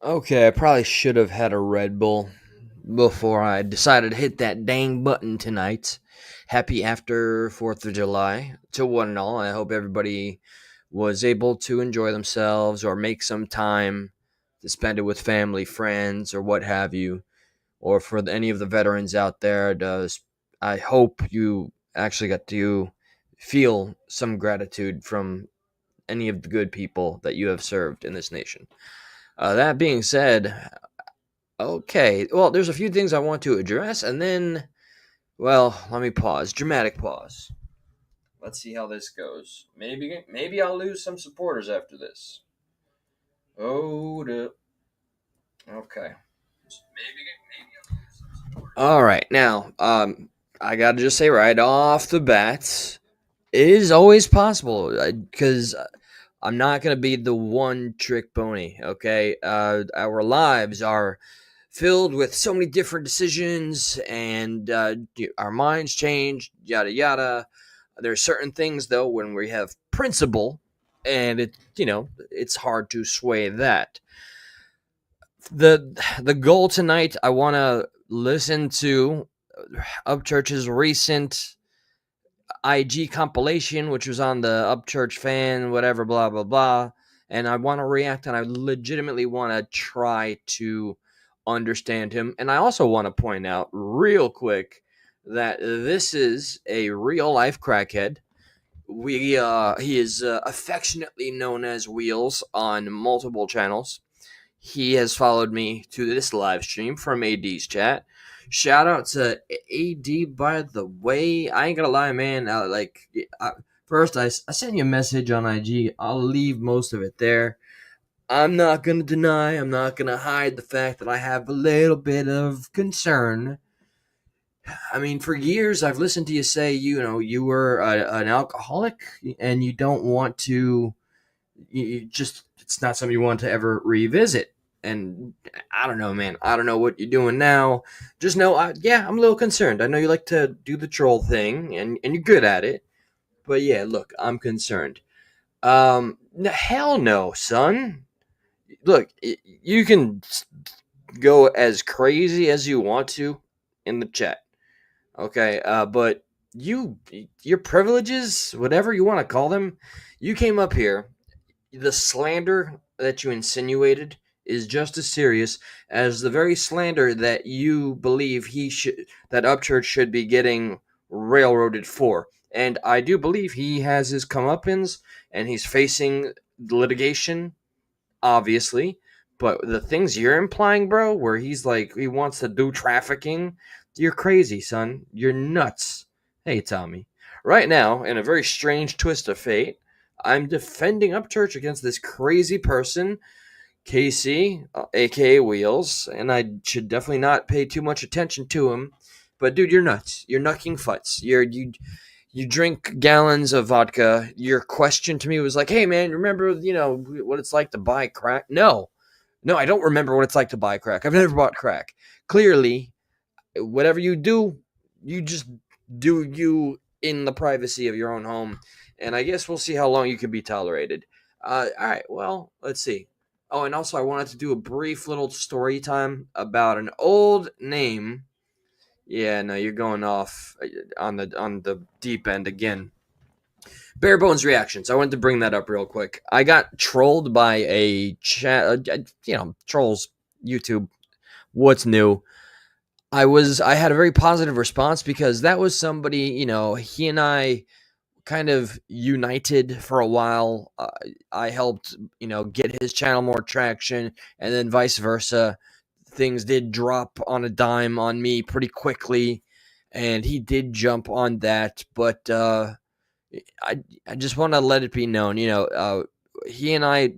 Okay, I probably should have had a Red Bull before I decided to hit that dang button tonight. Happy after 4th of July to one and all. I hope everybody was able to enjoy themselves or make some time to spend it with family, friends, or what have you. Or for any of the veterans out there, I hope you actually got to feel some gratitude from any of the good people that you have served in this nation. That being said, okay. Well, there's a few things I want to address, and then, well, let me pause. Dramatic pause. Let's see how this goes. Maybe I'll lose some supporters after this. Hold up. Okay. All right. Now, I gotta just say right off the bat, it is always possible because I'm not gonna be the one trick pony. Okay. Our lives are filled with so many different decisions and our minds change, yada yada. There's certain things though when we have principle, and it's hard to sway that. The goal tonight, I want to listen to Upchurch's recent IG compilation, which was on the Upchurch fan, whatever, blah blah blah, and I want to react, and I legitimately want to try to understand him, and I also want to point out real quick that this is a real life crackhead. He is affectionately known as Wheels on multiple channels. He has followed me to this live stream from AD's chat. Shout out to AD, by the way. I ain't gonna lie, man. First, I sent you a message on IG. I'll leave most of it there. I'm not gonna deny, I'm not gonna hide the fact that I have a little bit of concern. I mean, for years I've listened to you say, you were an alcoholic and you don't want to, you just, it's not something you want to ever revisit. And I don't know, man. I don't know what you're doing now. Just know, yeah, I'm a little concerned. I know you like to do the troll thing, and you're good at it. But yeah, look, I'm concerned. Hell no, son. Look, you can go as crazy as you want to in the chat. Okay, but your privileges, whatever you want to call them, you came up here. The slander that you insinuated is just as serious as the very slander that you believe that Upchurch should be getting railroaded for. And I do believe he has his comeuppance and he's facing litigation, obviously. But the things you're implying, bro, where he's like he wants to do trafficking, you're crazy, son. You're nuts. Hey, Tommy. Right now, in a very strange twist of fate, I'm defending Upchurch against this crazy person, Casey, aka Wheels, and I should definitely not pay too much attention to him. But dude, you're nuts. You're knucking futs. You drink gallons of vodka. Your question to me was like, "Hey man, remember what it's like to buy crack?" No, I don't remember what it's like to buy crack. I've never bought crack. Clearly, whatever you do, you just do you in the privacy of your own home. And I guess we'll see how long you can be tolerated. All right, well, let's see. Oh, and also I wanted to do a brief little story time about an old name. Yeah, no, you're going off on the deep end again. Bare bones reactions. I wanted to bring that up real quick. I got trolled by a chat, trolls YouTube. What's new? I had a very positive response because that was somebody, he and I kind of united for a while. I helped, get his channel more traction, and then vice versa. Things did drop on a dime on me pretty quickly, and he did jump on that. But I just want to let it be known, he and I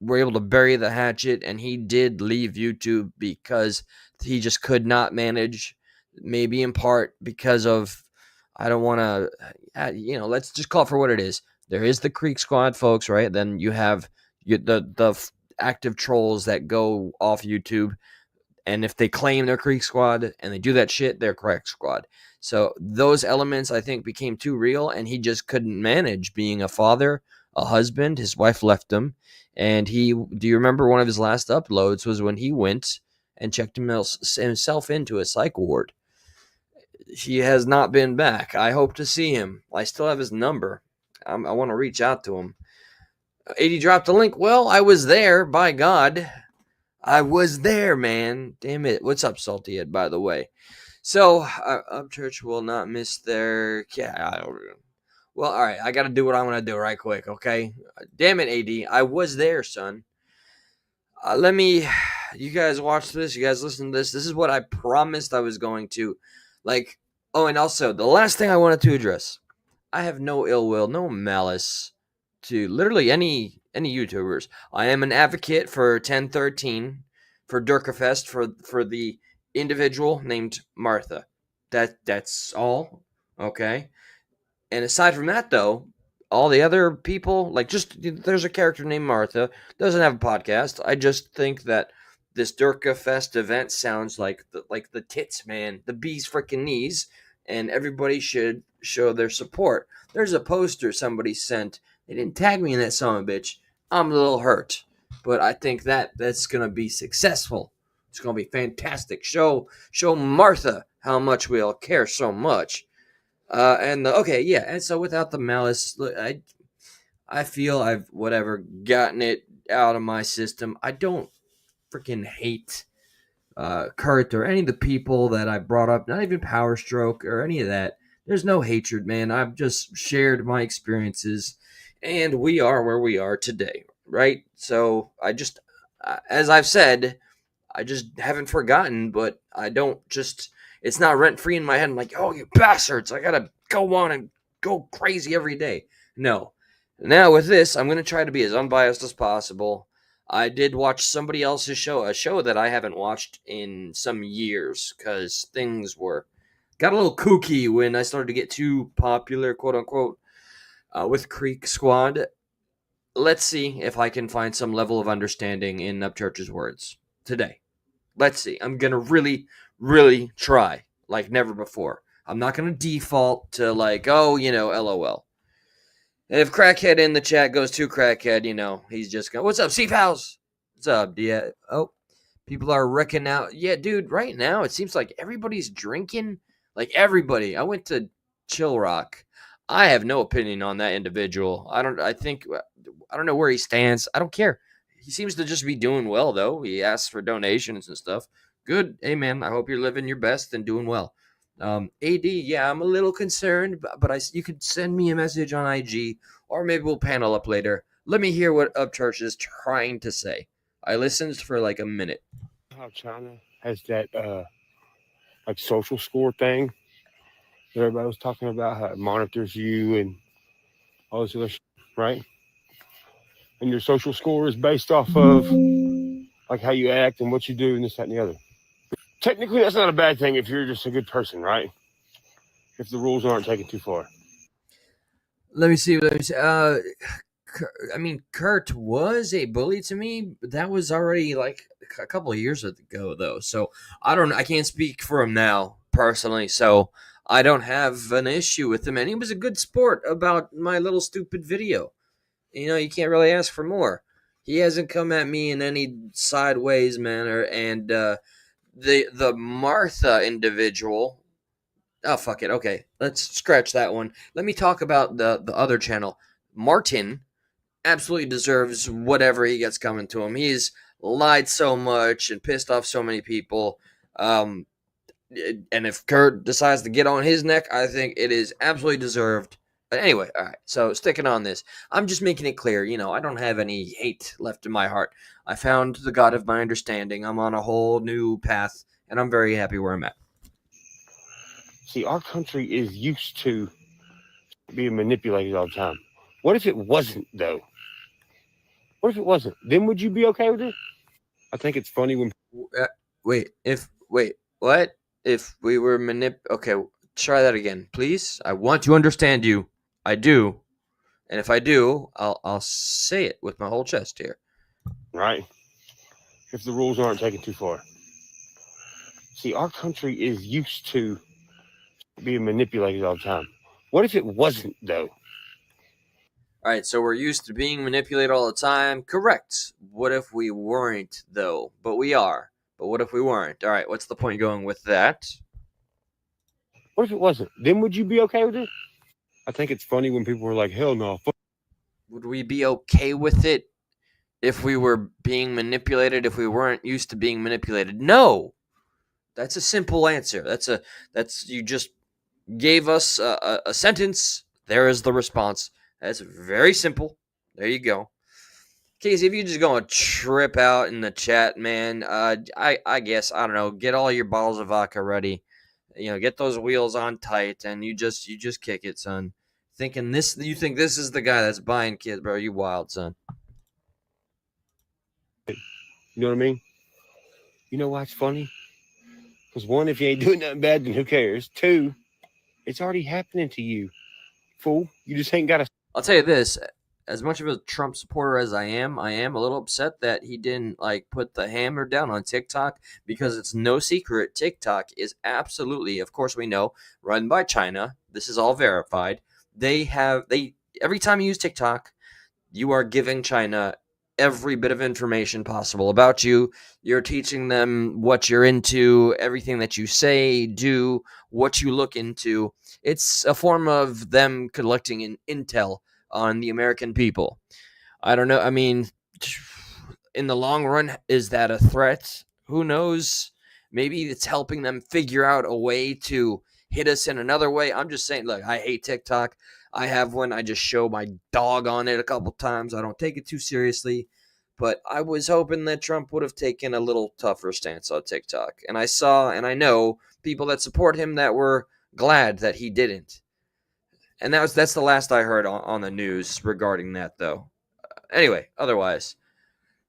were able to bury the hatchet, and he did leave YouTube because he just could not manage. Maybe in part because of, I don't want to, let's just call it for what it is. There is the Creek Squad, folks, right? Then you have the active trolls that go off YouTube, and if they claim they're Creek Squad and they do that shit, they're Creek Squad. So those elements, I think, became too real, and he just couldn't manage being a father, a husband. His wife left him, and do you remember one of his last uploads was when he went and checked himself into a psych ward. He has not been back. I hope to see him. I still have his number. I want to reach out to him. 80 dropped a link. Well, I was there, by God. I was there, man. Damn it. What's up, Salty Ed, by the way? So, Upchurch will not miss their... Yeah, well, all right. I got to do what I want to do right quick, okay? Damn it, AD. I was there, son. Let me... You guys watch this. You guys listen to this. This is what I promised I was going to. Like, oh, and also, the last thing I wanted to address. I have no ill will, no malice to literally any YouTubers. I am an advocate for 1013, for Durkafest, for the individual named Martha. That's all. Okay. And aside from that, though, all the other people, like, just there's a character named Martha, doesn't have a podcast. I just think that this Durka Fest event sounds like the tits, man, the bee's freaking knees, and everybody should show their support. There's a poster somebody sent. They didn't tag me in that son of a bitch. I'm a little hurt, but I think that's gonna be successful. It's gonna be fantastic. Show Martha how much we all care so much. And so without the malice, look, I feel I've gotten it out of my system. I don't freaking hate Kurt or any of the people that I brought up, not even Power Stroke or any of that. There's no hatred, man. I've just shared my experiences, and we are where we are today, right? So as I've said, I just haven't forgotten, but I don't just, it's not rent free in my head. I'm like, oh, you bastards, I gotta go on and go crazy every day. No. Now with this, I'm gonna try to be as unbiased as possible. I did watch somebody else's show, a show that I haven't watched in some years, because things got a little kooky when I started to get too popular, quote unquote, with Creek Squad. Let's see if I can find some level of understanding in Upchurch's words today. Let's see. I'm going to really, really try like never before. I'm not going to default to like, oh, LOL. And if Crackhead in the chat goes to Crackhead, he's just going, what's up, C-Pals? What's up? Yeah. Oh, people are wrecking out. Yeah, dude, right now it seems like everybody's drinking. Like everybody. I went to Chill Rock. I have no opinion on that individual. I don't know where he stands. I don't care. He seems to just be doing well, though. He asks for donations and stuff. Good. Hey, man, I hope you're living your best and doing well. AD, yeah, I'm a little concerned, but you could send me a message on IG, or maybe we'll panel up later. Let me hear what Upchurch is trying to say. I listened for like a minute. How China has that like social score thing that everybody was talking about, how it monitors you and all this other shit, right? And your social score is based off of like how you act and what you do and this, that, and the other. Technically, that's not a bad thing if you're just a good person, right? If the rules aren't taken too far. Let me see. Kurt was a bully to me, but that was already like a couple of years ago, though. So I can't speak for him now personally. So I don't have an issue with him, and he was a good sport about my little stupid video. You can't really ask for more. He hasn't come at me in any sideways manner, and the Martha individual. Oh, fuck it. Okay, let's scratch that one. Let me talk about the other channel. Martin absolutely deserves whatever he gets coming to him. He's lied so much and pissed off so many people. And if Kurt decides to get on his neck, I think it is absolutely deserved. But anyway, all right. So sticking on this, I'm just making it clear. I don't have any hate left in my heart. I found the God of my understanding. I'm on a whole new path, and I'm very happy where I'm at. See, our country is used to being manipulated all the time. What if it wasn't, though? What if it wasn't? Then would you be okay with it? I think it's funny when... Wait, what? If we were Okay, try that again, please. I want to understand you. I do. And if I do, I'll say it with my whole chest here. Right? If the rules aren't taken too far. See, our country is used to being manipulated all the time. What if it wasn't, though? All right, so we're used to being manipulated all the time. Correct. What if we weren't, though? But we are. But what if we weren't? All right, what's the point going with that? What if it wasn't? Then would you be okay with it? I think it's funny when people are like, hell no. Would we be okay with it if we were being manipulated, if we weren't used to being manipulated? No. That's a simple answer. That's you just gave us a sentence. There is the response. That's very simple. There you go. Casey, if you just gonna trip out in the chat, man, I guess I don't know. Get all your bottles of vodka ready. Get those wheels on tight, and you just kick it, son. Thinking this, you think this is the guy that's buying kids, bro? You wild, son. You know what I mean? You know why it's funny? Because one, if you ain't doing nothing bad, then who cares? Two, it's already happening to you, fool. You just ain't got to. I'll tell you this: as much of a Trump supporter as I am a little upset that he didn't put the hammer down on TikTok, because it's no secret TikTok is absolutely, of course we know, run by China. This is all verified. They every time you use TikTok, you are giving China every bit of information possible about you. You're teaching them what you're into, everything that you say, do, what you look into. It's a form of them collecting an intel on the American people. I don't know. I mean, in the long run, is that a threat? Who knows? Maybe it's helping them figure out a way to hit us in another way. I'm just saying, look, I hate TikTok. I have one. I just show my dog on it a couple times. I don't take it too seriously. But I was hoping that Trump would have taken a little tougher stance on TikTok. And I saw and I know people that support him that were glad that he didn't. And that's the last I heard on the news regarding that, though. Anyway, otherwise,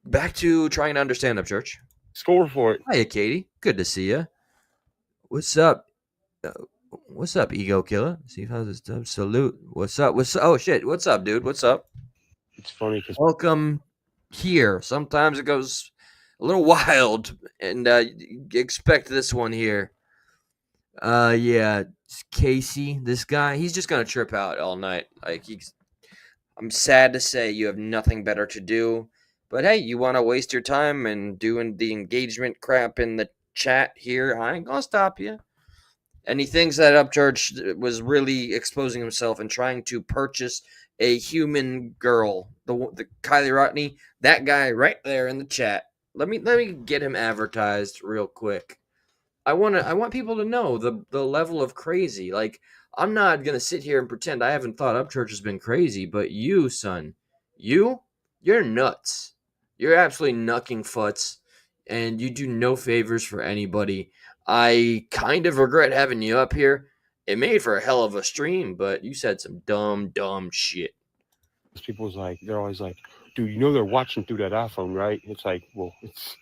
back to trying to understand Up Church. Score for it. Hiya, Katie. Good to see you. What's up? What's up, Ego Killer? See how this does. Salute. What's up? Oh shit? What's up, dude? What's up? It's funny because Welcome here. Sometimes it goes a little wild, and expect this one here. Yeah, Casey, this guy, he's just gonna trip out all night. I'm sad to say you have nothing better to do, but hey, you want to waste your time and doing the engagement crap in the chat here? I ain't gonna stop you. And he thinks that Upchurch was really exposing himself and trying to purchase a human girl, the Kylie Rodney, that guy right there in the chat. Let me get him advertised real quick. I want people to know the level of crazy. Like, I'm not gonna sit here and pretend I haven't thought Upchurch has been crazy, but you, son, you're nuts. You're absolutely knucking futs, and you do no favors for anybody. I kind of regret having you up here. It made for a hell of a stream, but you said some dumb shit. people's like, they're always like, dude, you know they're watching through that iPhone, right? It's like, well, it's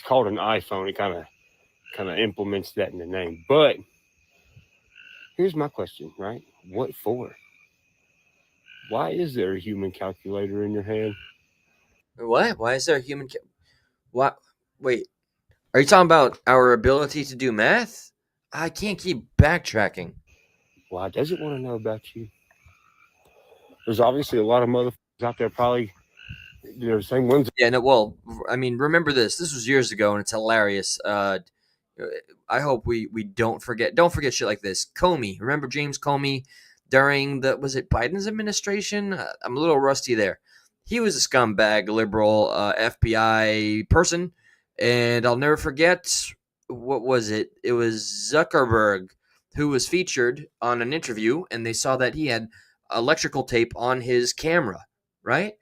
called an iPhone. It kind of implements that in the name. But here's my question, right? What for? Why is there a human calculator in your hand? What? Why is there a human? What? Wait. Are you talking about our ability to do math? I can't keep backtracking. Why does it want to know about you? There's obviously a lot of motherfuckers out there probably, the same ones. Yeah, no, well, I mean, remember this. This was years ago, and it's hilarious. I hope we don't forget. Don't forget shit like this. Comey, remember James Comey during was it Biden's administration? I'm a little rusty there. He was a scumbag, liberal, FBI person, and I'll never forget. What was it? It was Zuckerberg who was featured on an interview, and they saw that he had electrical tape on his camera, right?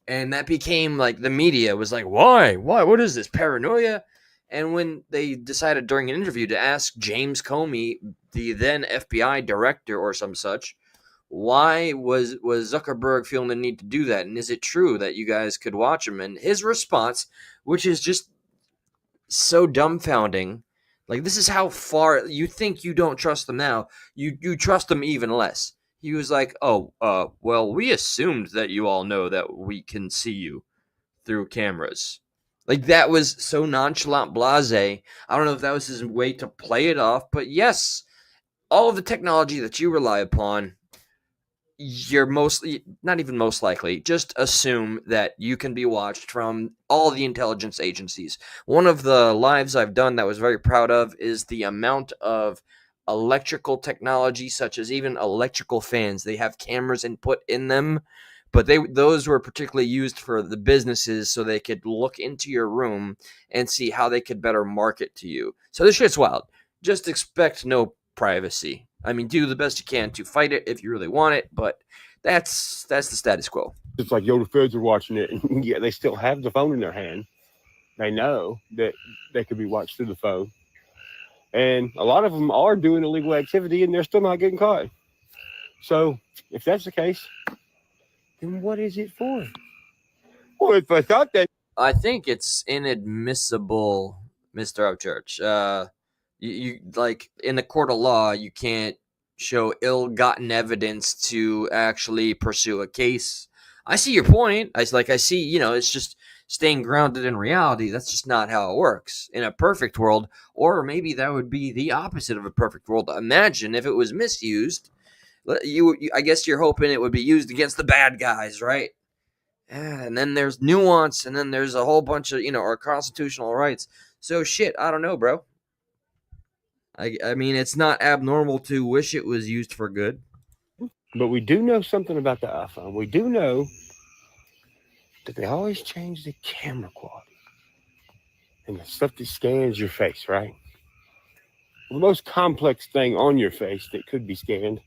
And that became like the media was like, why? What is this paranoia? And when they decided during an interview to ask James Comey, the then FBI director or some such, why was Zuckerberg feeling the need to do that? And is it true that you guys could watch him? And his response, which is just so dumbfounding, like, this is how far you think you don't trust them now. You trust them even less. He was like, oh, well, we assumed that you all know that we can see you through cameras. Like, that was so nonchalant, blasé. I don't know if that was his way to play it off, but yes, all of the technology that you rely upon, you're mostly not even most likely, just assume that you can be watched from all the intelligence agencies. One of the lives I've done that I was very proud of is the amount of electrical technology, such as even electrical fans. They have cameras input in them, but those were particularly used for the businesses so they could look into your room and see how they could better market to you. So this shit's wild. Just expect no privacy. I mean, do the best you can to fight it if you really want it, but that's the status quo. It's like, yo, the feds are watching it. And yeah, they still have the phone in their hand. They know that they could be watched through the phone. And a lot of them are doing illegal activity and they're still not getting caught. So if that's the case, then what is it for? Well, if I thought that. I think it's inadmissible, Mr. Upchurch. You like in the court of law, you can't show ill-gotten evidence to actually pursue a case. I see your point. I see, it's just staying grounded in reality. That's just not how it works in a perfect world, or maybe that would be the opposite of a perfect world. Imagine if it was misused. I guess you're hoping it would be used against the bad guys, right? And then there's nuance, and then there's a whole bunch of our constitutional rights. So shit, I don't know, bro. I mean, it's not abnormal to wish it was used for good. But we do know something about the iPhone. We do know that they always change the camera quality and the stuff that scans your face, right? The most complex thing on your face that could be scanned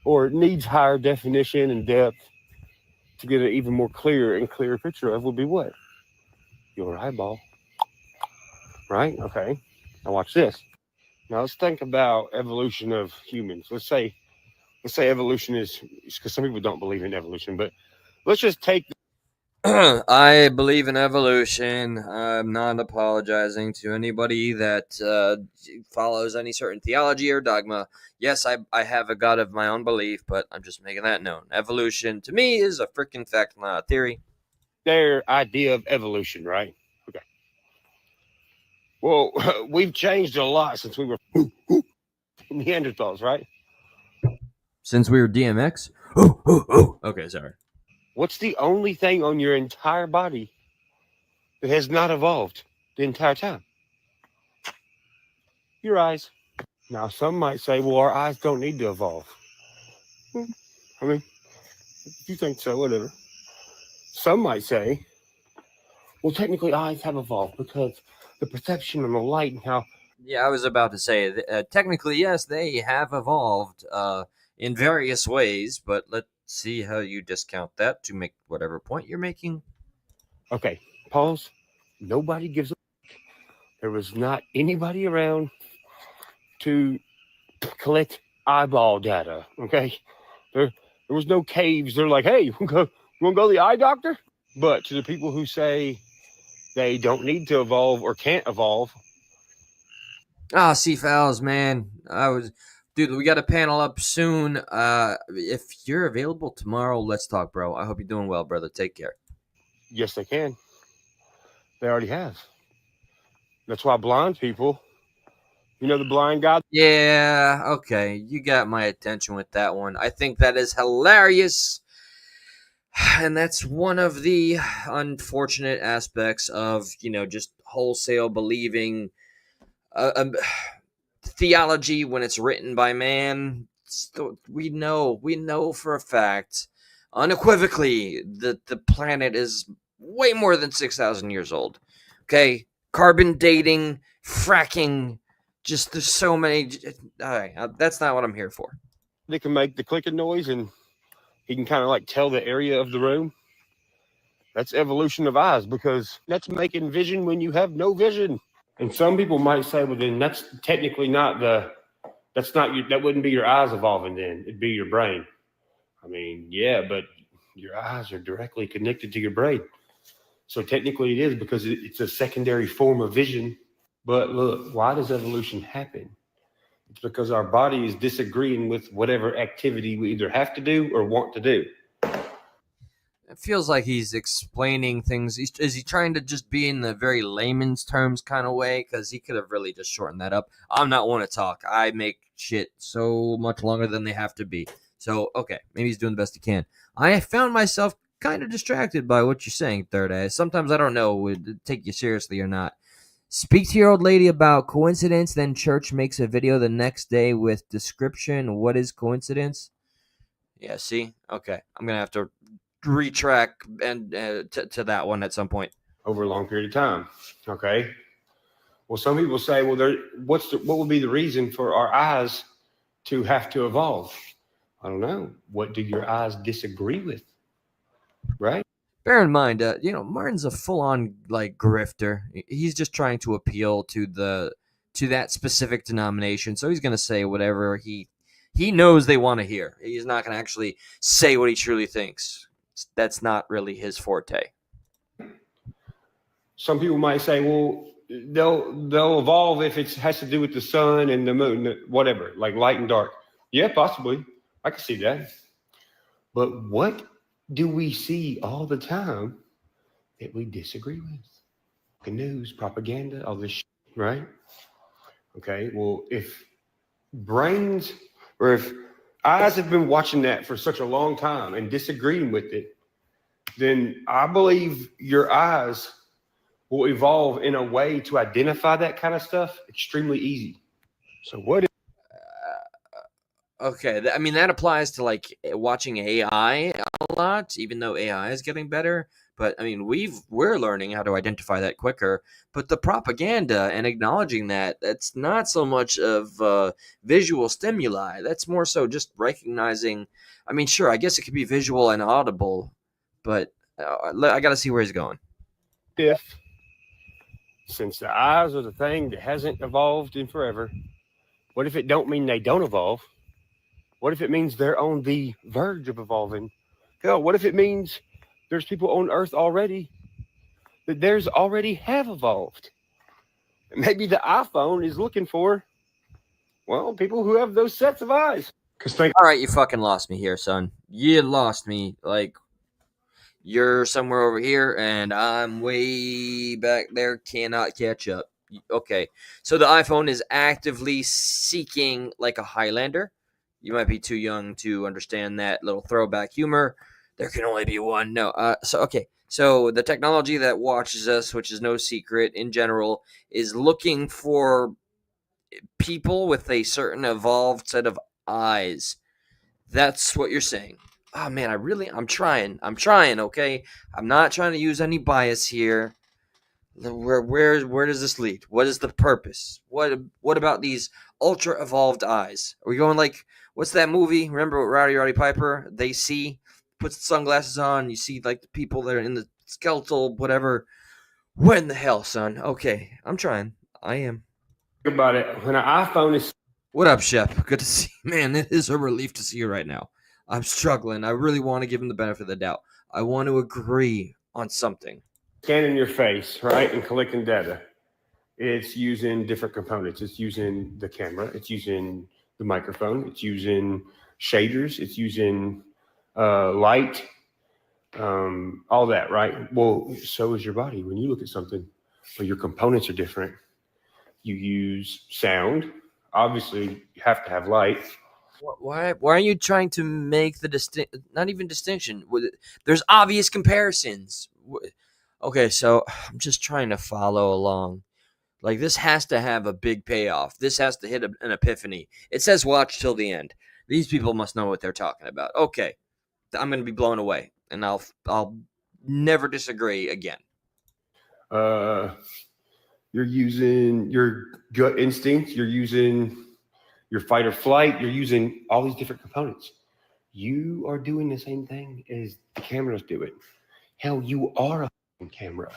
or needs higher definition and depth to get an even more clear and clearer picture of would be what? Your eyeball. Right? Okay. Now watch this. Now let's think about evolution of humans. Let's say evolution is, because some people don't believe in evolution, but let's just take. I believe in evolution. I'm not apologizing to anybody that follows any certain theology or dogma. Yes, I have a God of my own belief, but I'm just making that known. Evolution, to me, is a freaking fact, not a theory. Their idea of evolution, right? Okay. Well, we've changed a lot since we were Neanderthals, right? Since we were DMX? Okay, sorry. What's the only thing on your entire body that has not evolved the entire time? Your eyes. Now, some might say, well, our eyes don't need to evolve. I mean, if you think so, whatever. Some might say, well, technically, eyes have evolved because the perception and the light and how. Yeah, I was about to say, technically, yes, they have evolved in various ways, but let's see how you discount that to make whatever point you're making. Okay, pause. Nobody gives a. There was not anybody around to collect eyeball data. Okay, there was no caves. They're like, hey, you want to go to the eye doctor? But to the people who say they don't need to evolve or can't evolve. C Fouls, man. Dude, we got a panel up soon. If you're available tomorrow, let's talk, bro. I hope you're doing well, brother. Take care. Yes, they can. They already have. That's why blind people, the blind guy. Yeah, okay. You got my attention with that one. I think that is hilarious. And that's one of the unfortunate aspects of, just wholesale believing theology when it's written by man. We know for a fact, unequivocally, that the planet is way more than 6,000 years old. Okay? Carbon dating, fracking, just there's so many. All right, that's not what I'm here for. They can make the clicking noise and he can kind of like tell the area of the room. That's evolution of eyes because that's making vision when you have no vision. And some people might say, well, then that's technically not that wouldn't be your eyes evolving then. It'd be your brain. I mean, yeah, but your eyes are directly connected to your brain. So technically it is because it's a secondary form of vision. But look, why does evolution happen? It's because our body is disagreeing with whatever activity we either have to do or want to do. It feels like he's explaining things. Is he trying to just be in the very layman's terms kind of way? Because he could have really just shortened that up. I'm not one to talk. I make shit so much longer than they have to be. So, okay, maybe he's doing the best he can. I found myself kind of distracted by what you're saying, Third Eye. Sometimes I don't know would it take you seriously or not. Speak to your old lady about coincidence, then church makes a video the next day with description. What is coincidence? Yeah, see? Okay. I'm going to have to retrack and to that one at some point. over a long period of time. Okay. Well, some people say, well, what would be the reason for our eyes to have to evolve? I don't know. What do your eyes disagree with? Right? Bear in mind, Martin's a full-on like grifter. He's just trying to appeal to that specific denomination, so he's going to say whatever he knows they want to hear. He's not going to actually say what he truly thinks. That's not really his forte. Some people might say, well, they'll evolve if it has to do with the sun and the moon, whatever, like light and dark. Yeah, possibly. I can see that. But what do we see all the time that we disagree with? The news, propaganda, all this shit, right? Okay, well, if brains or if eyes have been watching that for such a long time and disagreeing with it, then I believe your eyes will evolve in a way to identify that kind of stuff extremely easy. So what? Okay, I mean that applies to like watching AI a lot, even though AI is getting better. But I mean, we're learning how to identify that quicker. But the propaganda and acknowledging that's not so much of visual stimuli. That's more so just recognizing. I mean, sure, I guess it could be visual and audible, but I got to see where he's going. If since the eyes are the thing that hasn't evolved in forever, what if it don't mean they don't evolve? What if it means they're on the verge of evolving? Hell, what if it means there's people on Earth already that theirs already have evolved? Maybe the iPhone is looking for, well, people who have those sets of eyes. All right, you fucking lost me here, son. You lost me. Like you're somewhere over here, and I'm way back there. Cannot catch up. Okay, so the iPhone is actively seeking like a Highlander. You might be too young to understand that little throwback humor. There can only be one. No. So the technology that watches us, which is no secret in general, is looking for people with a certain evolved set of eyes. That's what you're saying. Oh man, I'm trying. Okay, I'm not trying to use any bias here. Where does this lead? What is the purpose? What about these ultra evolved eyes? Are we going like what's that movie? Remember Rowdy Piper? They see, puts the sunglasses on. You see like the people that are in the skeletal whatever. What in the hell, son? Okay, I'm trying. I am. Think about it. When an iPhone is What up, Shep? Good to see you. Man, it is a relief to see you right now. I'm struggling. I really want to give him the benefit of the doubt. I want to agree on something. scanning your face, right, and collecting data, it's using different components. It's using the camera. It's using the microphone. It's using shaders. It's using light, all that, right? Well, so is your body. When you look at something, well, your components are different. You use sound. Obviously, you have to have light. Why are you trying to make the not even distinction? There's obvious comparisons. Okay, so I'm just trying to follow along. Like this has to have a big payoff. This has to hit an epiphany. It says watch till the end. These people must know what they're talking about. Okay, I'm going to be blown away, and I'll never disagree again. Uh, you're using your gut instinct. You're using your fight or flight. You're using all these different components. You are doing the same thing as the cameras do it. Hell, you are a camera.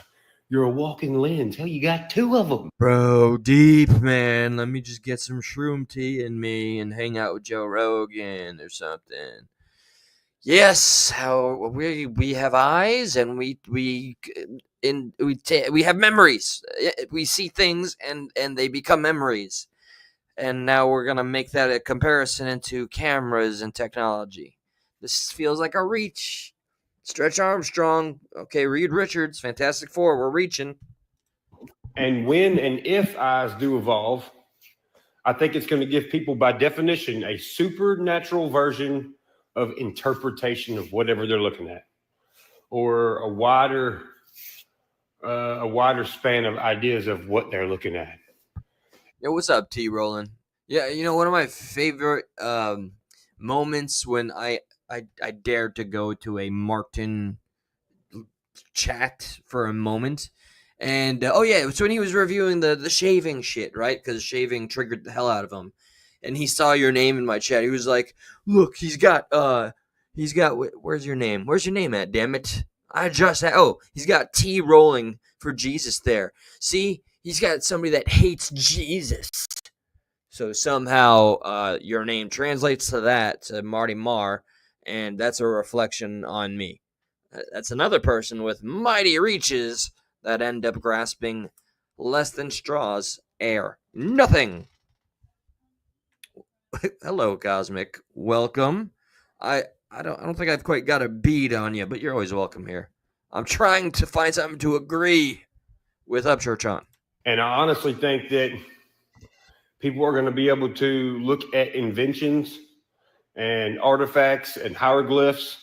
You're a walking lens. Hell, you got two of them. Bro, deep man. Let me just get some shroom tea in me and hang out with Joe Rogan or something. Yes, how we have eyes and we have memories. We see things and they become memories. And now we're gonna make that a comparison into cameras and technology. This feels like a reach. Stretch Armstrong, okay, Reed Richards, Fantastic Four, we're reaching. And when and if eyes do evolve, I think it's going to give people, by definition, a supernatural version of interpretation of whatever they're looking at, or a wider span of ideas of what they're looking at. Yo, what's up, T Roland? Yeah, one of my favorite moments when I dared to go to a Martin chat for a moment. And oh yeah, it was when he was reviewing the shaving shit, right? Because shaving triggered the hell out of him. And he saw your name in my chat. He was like, "Look, Where's your name? Where's your name at? Damn it! I just he's got T rolling for Jesus there. See, he's got somebody that hates Jesus. So somehow your name translates to that to Marty Marr, and that's a reflection on me. That's another person with mighty reaches that end up grasping less than straws, air, nothing. Hello, Cosmic. Welcome. I don't think I've quite got a bead on you, but you're always welcome here. I'm trying to find something to agree with Upchurch on. And I honestly think that people are going to be able to look at inventions and artifacts and hieroglyphs,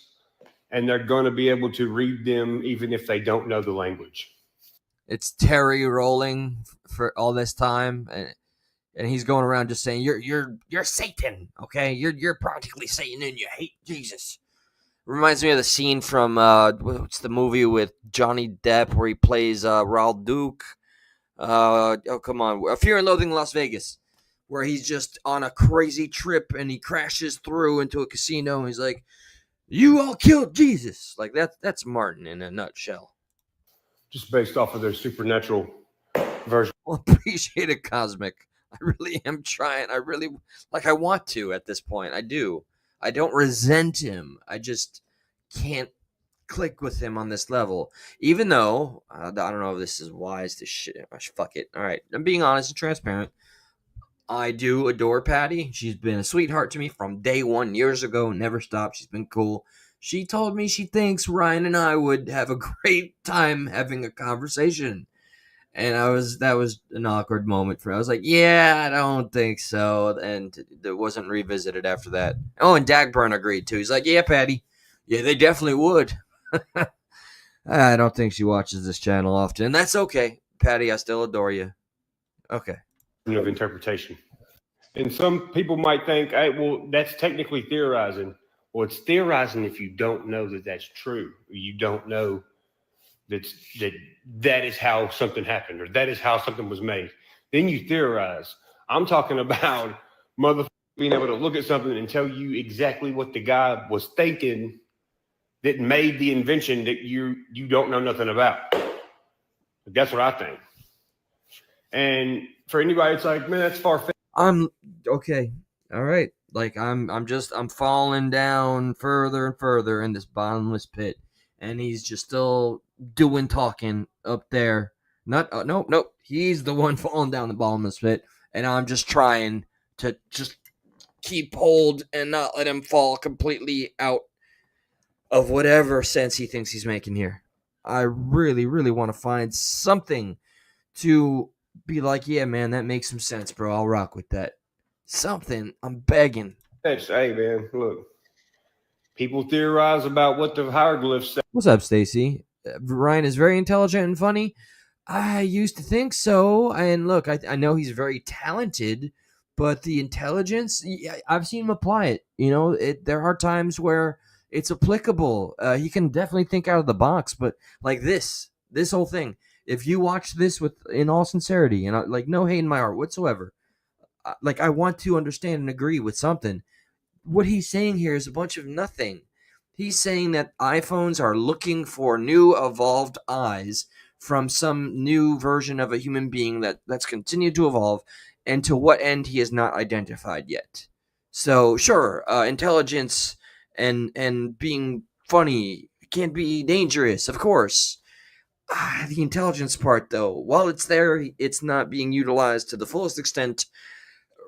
and they're going to be able to read them even if they don't know the language. It's Terry rolling for all this time, and he's going around just saying you're Satan, okay? You're practically Satan and you hate Jesus. Reminds me of the scene from what's the movie with Johnny Depp where he plays Raul Duke. Oh come on, A Fear and Loathing in Las Vegas, where he's just on a crazy trip and he crashes through into a casino. And he's like, "You all killed Jesus." Like that's Martin in a nutshell. Just based off of their supernatural version. Well, appreciate it, Cosmic. I really am trying. I really I want to at this point. I do. I don't resent him. I just can't click with him on this level. Even though I don't know if this is wise to shit. Fuck it. All right, I'm being honest and transparent. I do adore Patty. She's been a sweetheart to me from day one, years ago. Never stopped. She's been cool. She told me she thinks Ryan and I would have a great time having a conversation. And that was an awkward moment for me. I was like, yeah, I don't think so. And it wasn't revisited after that. Oh, and Dagburn agreed too. He's like, yeah, Patty. Yeah, they definitely would. I don't think she watches this channel often. And that's okay. Patty, I still adore you. Okay. Of interpretation. And some people might think, hey, well, that's technically theorizing. Well, it's theorizing if you don't know that that's true. You don't know that is how something happened, or that is how something was made. Then you theorize. I'm talking about motherfuckers being able to look at something and tell you exactly what the guy was thinking that made the invention that you don't know nothing about. That's what I think. And for anybody, it's like, man, that's far-fetched. I'm okay. All right. Like I'm falling down further and further in this bottomless pit, and he's just still doing talking up there. Not nope. He's the one falling down the bottomless pit, and I'm just trying to just keep hold and not let him fall completely out of whatever sense he thinks he's making here. I really, really want to find something to be like, yeah, man, that makes some sense, bro. I'll rock with that. Something. I'm begging. Hey, man, look. People theorize about what the hieroglyphs say. What's up, Stacy? Ryan is very intelligent and funny. I used to think so. And look, I know he's very talented, but the intelligence, I've seen him apply it. There are times where it's applicable. He can definitely think out of the box, but like this whole thing, if you watch this in all sincerity and like no hate in my heart whatsoever, like I want to understand and agree with something. What he's saying here is a bunch of nothing. He's saying that iPhones are looking for new evolved eyes from some new version of a human being that's continued to evolve, and to what end he has not identified yet. So sure, intelligence and being funny can be dangerous, of course. The intelligence part, though, while it's there, it's not being utilized to the fullest extent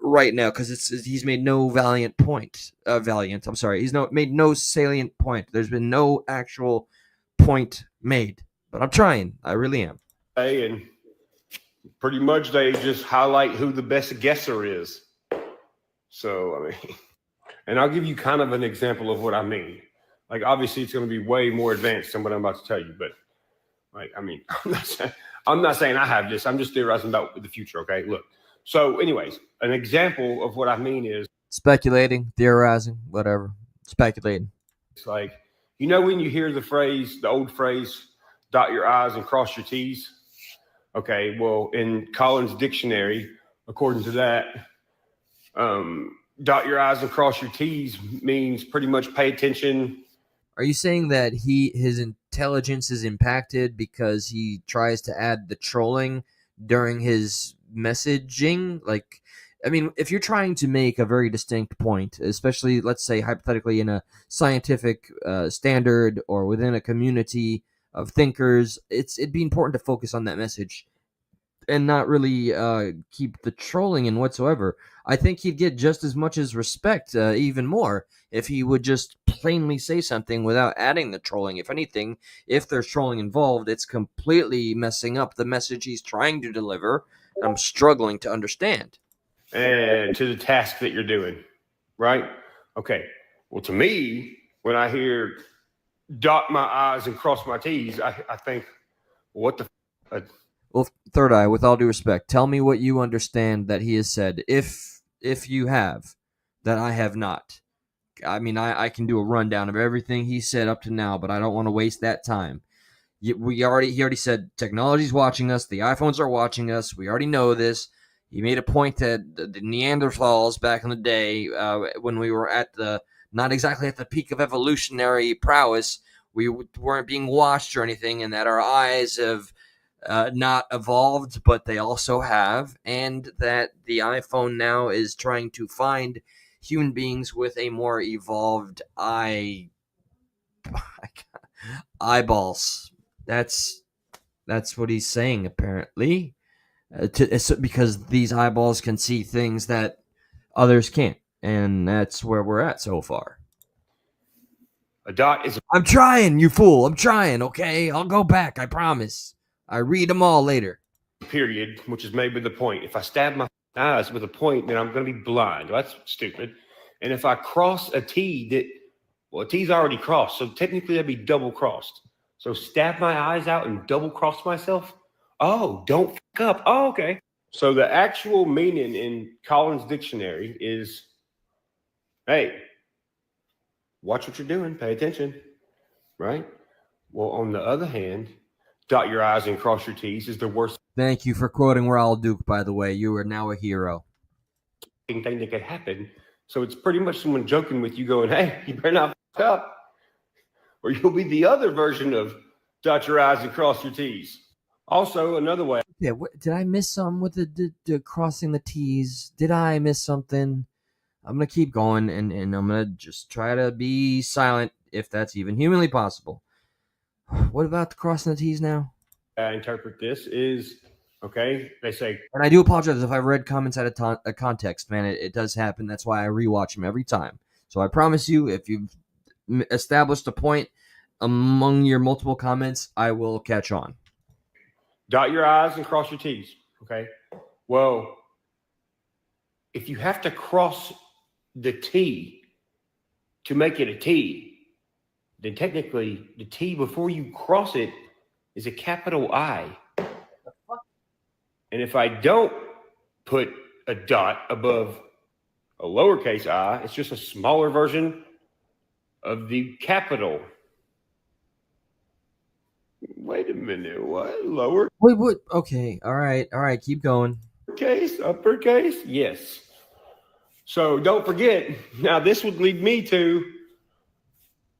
right now because he's made no valiant point. Valiant, I'm sorry. He's made no salient point. There's been no actual point made. But I'm trying. I really am. And pretty much they just highlight who the best guesser is. So, I mean, And I'll give you kind of an example of what I mean. Like, obviously, it's going to be way more advanced than what I'm about to tell you, but like, I mean, I'm not saying I have this. I'm just theorizing about the future. Okay, look. So, anyways, an example of what I mean is Speculating, theorizing, whatever. Speculating. it's like, you know, when you hear the phrase, the old phrase, dot your I's and cross your T's. Okay, well, in Collins Dictionary, according to that, dot your I's and cross your T's means pretty much pay attention. Are you saying that his intelligence is impacted because he tries to add the trolling during his messaging? Like, I mean, if you're trying to make a very distinct point, especially let's say hypothetically in a scientific standard or within a community of thinkers, it'd be important to focus on that message and not really keep the trolling in whatsoever. I think he'd get just as much as respect, even more, if he would just plainly say something without adding the trolling. If anything, if there's trolling involved, it's completely messing up the message he's trying to deliver. I'm struggling to understand. And to the task that you're doing, right? Okay. Well, to me, when I hear dot my I's and cross my T's, I think, what the Well, Third Eye, with all due respect, tell me what you understand that he has said. If you have, that I have not. I mean, I can do a rundown of everything he said up to now, but I don't want to waste that time. He already said technology's watching us. The iPhones are watching us. We already know this. He made a point that the Neanderthals back in the day, when we were at the not exactly at the peak of evolutionary prowess, we weren't being watched or anything, and that our eyes have not evolved, but they also have, and that the iPhone now is trying to find human beings with a more evolved eyeballs. That's what he's saying apparently. Because these eyeballs can see things that others can't, and that's where we're at so far. a dot is I'm trying, you fool. I'm trying. Okay, I'll go back. I promise. I read them all later. a period, which is made with a point. If I stab my eyes with a point, then I'm going to be blind. Well, that's stupid. And if I cross a T, a T's already crossed, so technically that'd be double crossed. So stab my eyes out and double cross myself. Oh, don't fuck up. Oh, okay. So the actual meaning in Collins Dictionary is, hey, watch what you're doing, pay attention, right? Well, on the other hand, dot your I's and cross your T's is the worst Thank you for quoting Raul Duke, by the way. You are now a hero. thing that could happen. So it's pretty much someone joking with you going, hey, you better not fuck up, or you'll be the other version of dot your I's and cross your T's. Also, another way. Yeah, did I miss something with the crossing the T's? Did I miss something? I'm going to keep going, and I'm going to just try to be silent if that's even humanly possible. What about the crossing the T's now? I interpret this is, okay, they say, and I do apologize if I read comments out of context, man. It does happen. That's why I rewatch them every time. So I promise you, if you've established a point among your multiple comments, I will catch on. Dot your I's and cross your T's, okay? Well, if you have to cross the T to make it a T, then technically the T before you cross it is a capital I. And if I don't put a dot above a lowercase I, it's just a smaller version of the capital. Wait a minute, what? Lower? Wait, what? Okay, all right, keep going. Case, uppercase? Yes. So don't forget, now this would lead me to,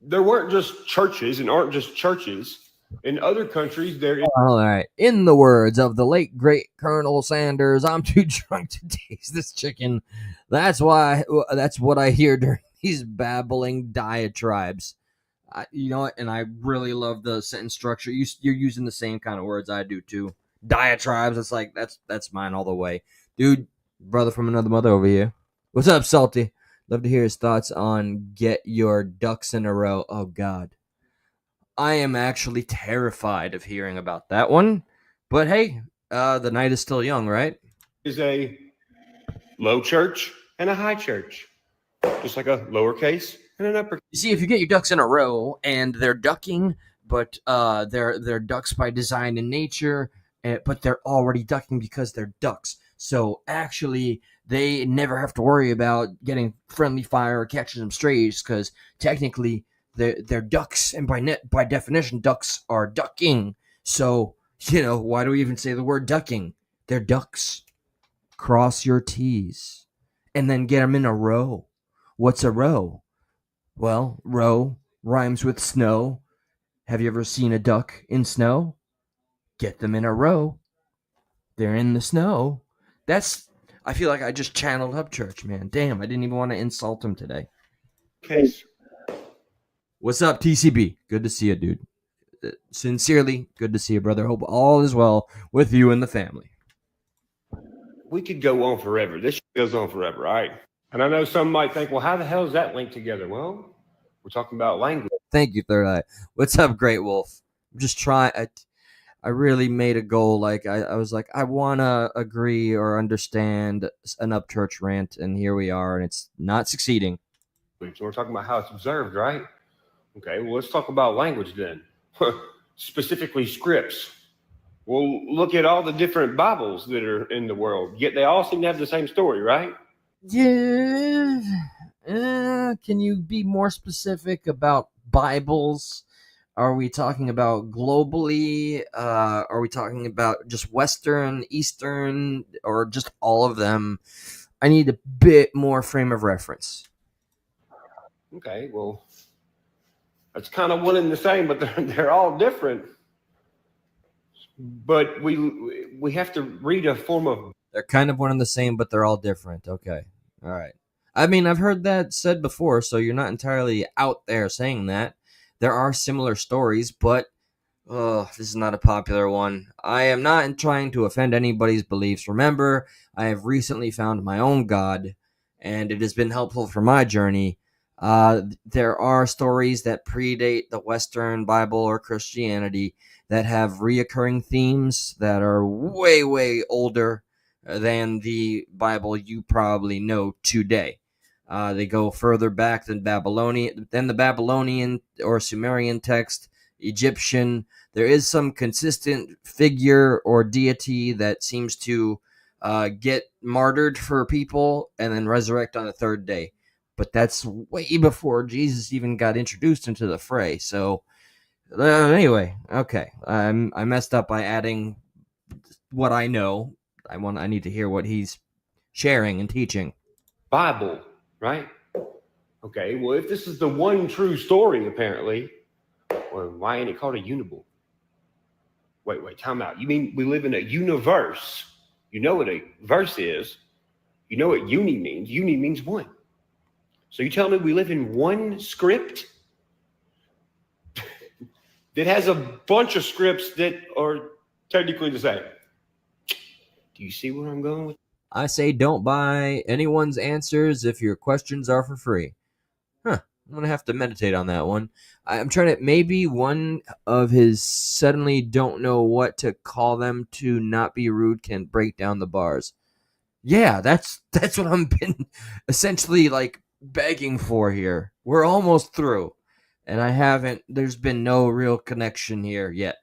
there weren't just churches and aren't just churches. In other countries, there is. All right. In the words of the late great Colonel Sanders, I'm too drunk to taste this chicken. That's what I hear during these babbling diatribes. You know what? And I really love the sentence structure. You're using the same kind of words I do too. Diatribes. It's like that's mine all the way, dude. Brother from another mother over here. What's up, Salty? Love to hear his thoughts on Get Your Ducks in a Row. Oh God. I am actually terrified of hearing about that one. But hey, the night is still young, right? Is a low church and a high church. just like a lowercase and an uppercase. You see, if you get your ducks in a row and they're ducking, but they're ducks by design in nature, but they're already ducking because they're ducks. So actually, they never have to worry about getting friendly fire or catching some strays because technically they're ducks, and by definition, ducks are ducking. So why do we even say the word ducking? They're ducks. Cross your T's, and then get them in a row. What's a row? Well, row rhymes with snow. Have you ever seen a duck in snow? Get them in a row. They're in the snow. I feel like I just channeled Upchurch, man. Damn, I didn't even want to insult him today. Case. What's up, TCB? Good to see you, dude. Sincerely, good to see you, brother. Hope all is well with you and the family. We could go on forever. This goes on forever, right? And I know some might think, well, how the hell is that linked together? Well, we're talking about language. Thank you, Third Eye. What's up, Great Wolf? I'm just trying. I really made a goal. Like I was like, I want to agree or understand an Upchurch rant, and here we are, and it's not succeeding. So we're talking about how it's observed, right? Okay, well, let's talk about language then. Specifically scripts. Well, look at all the different Bibles that are in the world, yet they all seem to have the same story, right? Yeah. Can you be more specific about Bibles? Are we talking about globally? Are we talking about just Western, Eastern, or just all of them? I need a bit more frame of reference. Okay, well, that's kind of one and the same, but they're all different. But we have to read a form of. They're kind of one and the same, but they're all different. Okay, all right. I mean, I've heard that said before, so you're not entirely out there saying that. There are similar stories, but this is not a popular one. I am not trying to offend anybody's beliefs. Remember, I have recently found my own God, and it has been helpful for my journey. There are stories that predate the Western Bible or Christianity that have reoccurring themes that are way, way older than the Bible you probably know today. They go further back than the Babylonian or Sumerian text, Egyptian. There is some consistent figure or deity that seems to get martyred for people and then resurrect on the third day. But that's way before Jesus even got introduced into the fray. So anyway, okay, I messed up by adding what I know. I need to hear what he's sharing and teaching. Bible, right? Okay, well, if this is the one true story, apparently, well, why ain't it called a unibble? Wait, time out. You mean we live in a universe? You know what a verse is. You know what uni means. Uni means one. So you tell me we live in one script that has a bunch of scripts that are technically the same. Do you see where I'm going with? I say don't buy anyone's answers if your questions are for free. Huh. I'm going to have to meditate on that one. I'm trying to, maybe one of his suddenly don't know what to call them to not be rude can break down the bars. Yeah, that's what I'm been essentially like begging for here. We're almost through. And there's been no real connection here yet.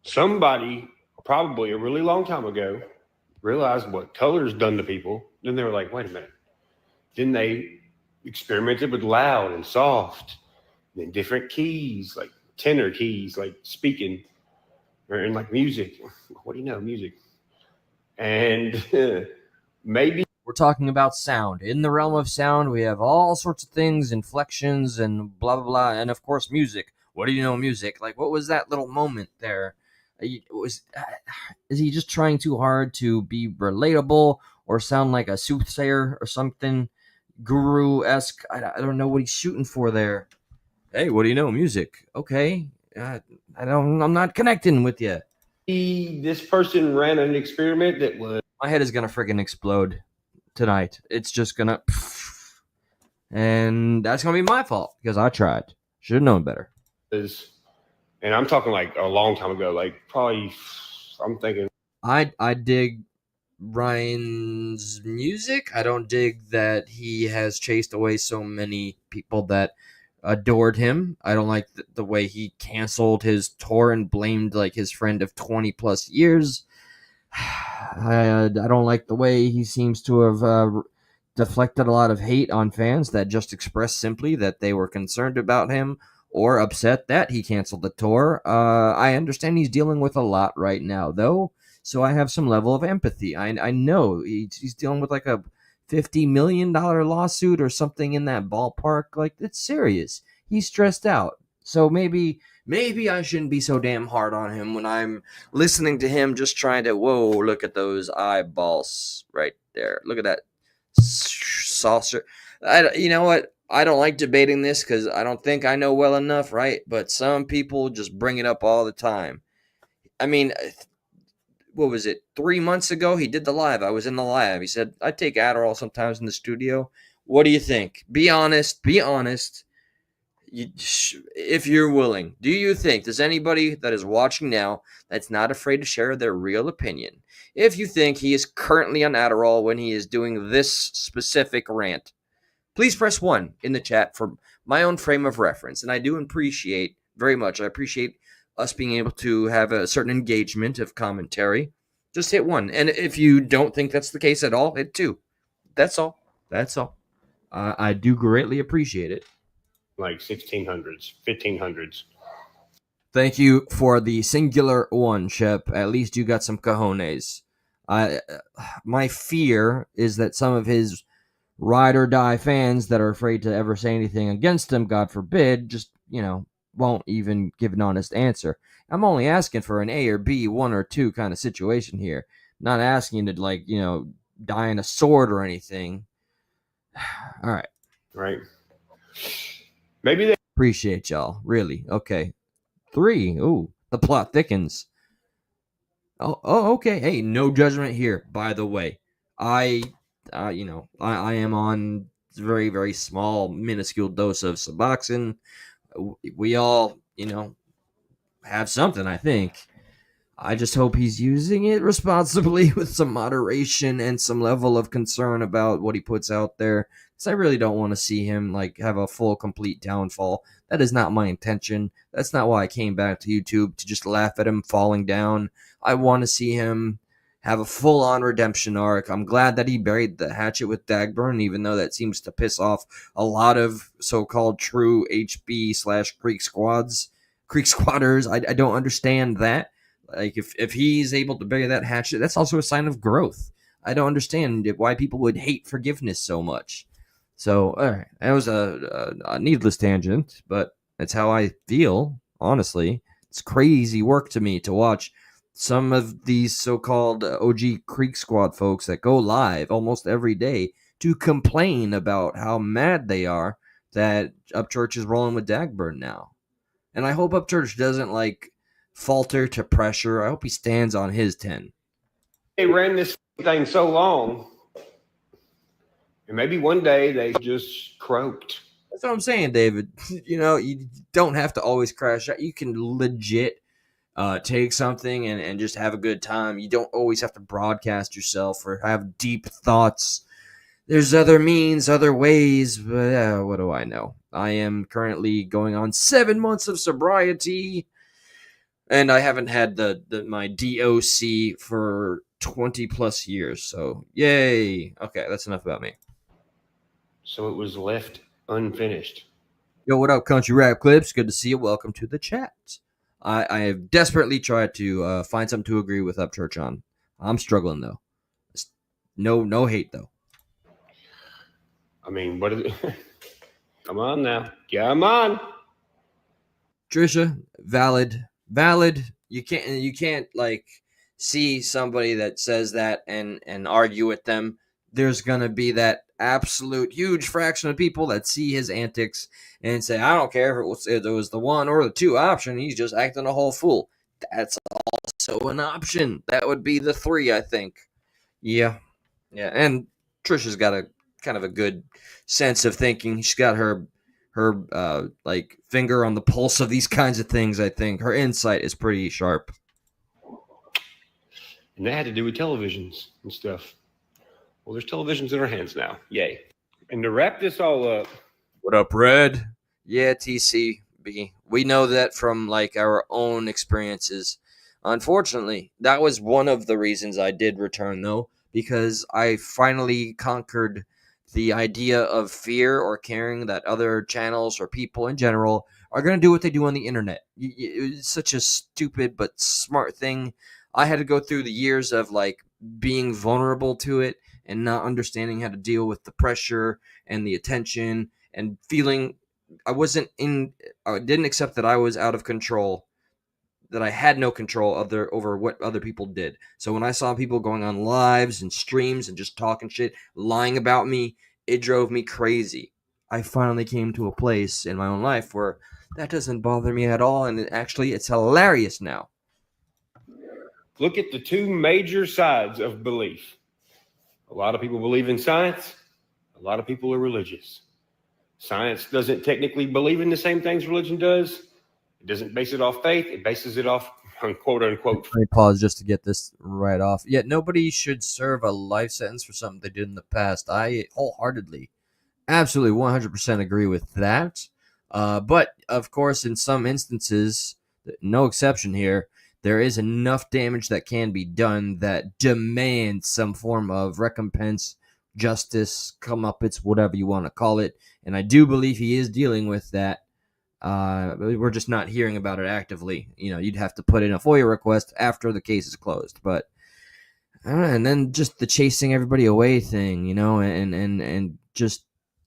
Somebody, probably a really long time ago, realized what color's done to people. Then they were like, wait a minute. Then they experimented with loud and soft, and different keys, like tenor keys, like speaking, or in like music. What do you know, music? And maybe we're talking about sound. In the realm of sound, we have all sorts of things, inflections and blah blah blah, and of course music. What do you know, music? Like, what was that little moment there? Is he just trying too hard to be relatable or sound like a soothsayer or something guru-esque? I don't know what he's shooting for there. Hey, what do you know, music? Okay, I'm not connecting with you. this person ran an experiment that was. My head is gonna friggin' explode tonight. It's just gonna, and that's gonna be my fault because I tried. Should have known better. And I'm talking like a long time ago, like probably. I'm thinking. I dig Ryan's music. I don't dig that he has chased away so many people that adored him. I don't like the way he canceled his tour and blamed like his friend of 20 plus years. I don't like the way he seems to have deflected a lot of hate on fans that just expressed simply that they were concerned about him or upset that he canceled the tour. I understand he's dealing with a lot right now, though, so I have some level of empathy. I know he's dealing with like a $50 million lawsuit or something in that ballpark. Like, it's serious. He's stressed out. So maybe I shouldn't be so damn hard on him when I'm listening to him just trying to, whoa, look at those eyeballs right there. Look at that saucer. You know what? I don't like debating this because I don't think I know well enough, right? But some people just bring it up all the time. I mean, what was it? 3 months ago, he did the live. I was in the live. He said, I take Adderall sometimes in the studio. What do you think? Be honest. Be honest. If you're willing, do you think there's anybody that is watching now that's not afraid to share their real opinion? If you think he is currently on Adderall when he is doing this specific rant, please press 1 in the chat for my own frame of reference. And I do appreciate very much. I appreciate us being able to have a certain engagement of commentary. Just hit 1. And if you don't think that's the case at all, hit 2. That's all. That's all. I do greatly appreciate it. Like 1600s, 1500s. Thank you for the singular one, Shep. At least you got some cojones. My fear is that some of his ride or die fans that are afraid to ever say anything against him, God forbid, just, won't even give an honest answer. I'm only asking for an A or B, 1 or 2 kind of situation here. Not asking to, die in a sword or anything. All right. Right. Maybe they appreciate y'all. Really. Okay. 3. Ooh, the plot thickens. Oh, okay. Hey, no judgment here, by the way. I am on very, very small, minuscule dose of Suboxone. We all, have something, I think. I just hope he's using it responsibly with some moderation and some level of concern about what he puts out there. Because I really don't want to see him have a full, complete downfall. That is not my intention. That's not why I came back to YouTube, to just laugh at him falling down. I want to see him have a full-on redemption arc. I'm glad that he buried the hatchet with Dagburn, even though that seems to piss off a lot of so-called true HB/Creek squatters. I don't understand that. Like, if he's able to bury that hatchet, that's also a sign of growth. I don't understand why people would hate forgiveness so much. So, all right, that was a needless tangent, but that's how I feel, honestly. It's crazy work to me to watch some of these so-called OG Creek Squad folks that go live almost every day to complain about how mad they are that Upchurch is rolling with Dagburn now. And I hope Upchurch doesn't, falter to pressure. I hope he stands on his 10. They ran this thing so long, and maybe one day they just croaked. That's what I'm saying, David. You don't have to always crash out. You can legit take something and just have a good time. You don't always have to broadcast yourself or have deep thoughts. There's other means, other ways, but what do I know? I am currently going on 7 months of sobriety, and I haven't had my DOC for 20 plus years. So, yay. Okay, that's enough about me. So it was left unfinished. Yo, what up, Country Rap Clips? Good to see you. Welcome to the chat. I have desperately tried to find something to agree with Upchurch on. I'm struggling, though. No hate, though. I mean, what is it? Come on now. Come on. Trisha, valid. You can't see somebody that says that and argue with them. There's gonna be that absolute huge fraction of people that see his antics and say, I don't care if it was the 1 or the 2 option. He's just acting a whole fool. That's also an option. That would be the 3, I think. Yeah. And Trisha's got a kind of a good sense of thinking. She's got her finger on the pulse of these kinds of things. I think her insight is pretty sharp. And that had to do with televisions and stuff. Well, there's televisions in our hands now. Yay. And to wrap this all up. What up, Red? Yeah, TCB. We know that from like our own experiences. Unfortunately, that was one of the reasons I did return, though, because I finally conquered the idea of fear or caring that other channels or people in general are going to do what they do on the internet. It's such a stupid but smart thing. I had to go through the years of like being vulnerable to it and not understanding how to deal with the pressure and the attention and feeling I didn't accept that I was out of control, that I had no control over what other people did. So when I saw people going on lives and streams and just talking shit, lying about me, it drove me crazy. I finally came to a place in my own life where that doesn't bother me at all, and it's hilarious now. Look at the two major sides of belief. A lot of people believe in science. A lot of people are religious. Science doesn't technically believe in the same things religion does. It doesn't base it off faith. It bases it off on quote unquote. Let me pause just to get this right off. Yet nobody should serve a life sentence for something they did in the past. I wholeheartedly, absolutely 100% agree with that. But of course, in some instances, no exception here, there is enough damage that can be done that demands some form of recompense, justice, comeuppance, whatever you want to call it. And I do believe he is dealing with that. We're just not hearing about it actively. You know, you'd have to put in a FOIA request after the case is closed. But I don't know, and then just the chasing everybody away thing, you know, and just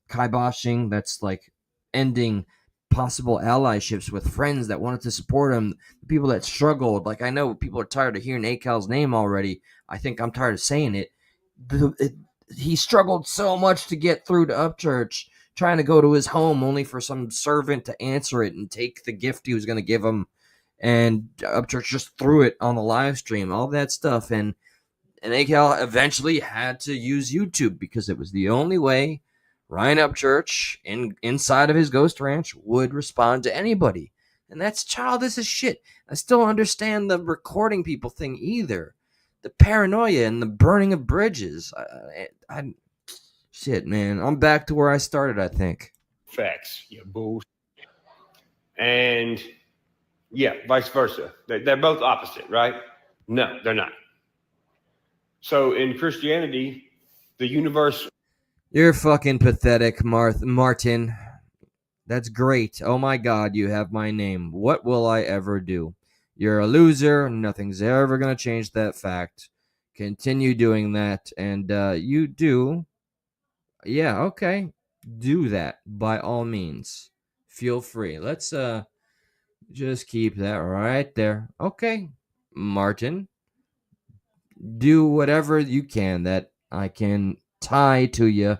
kiboshing. That's like ending possible allyships with friends that wanted to support him, people that struggled. Like I know people are tired of hearing Akal's name already. I think I'm tired of saying it. He struggled so much to get through to Upchurch, trying to go to his home only for some servant to answer it and take the gift he was going to give him. And Upchurch just threw it on the live stream, all that stuff. And Akal eventually had to use YouTube because it was the only way Ryan Upchurch inside of his ghost ranch would respond to anybody. And that's childish as shit. I still don't understand the recording people thing either. The paranoia and the burning of bridges. Shit, man. I'm back to where I started, I think. Facts. Yeah, bullshit. And yeah, vice versa. They're both opposite, right? No, they're not. So in Christianity, the universe. You're fucking pathetic, Martin. That's great. Oh my God, you have my name. What will I ever do? You're a loser. Nothing's ever going to change that fact. Continue doing that. And you do. Yeah, okay. Do that by all means. Feel free. Let's just keep that right there. Okay, Martin. Do whatever you can that I can tie to you,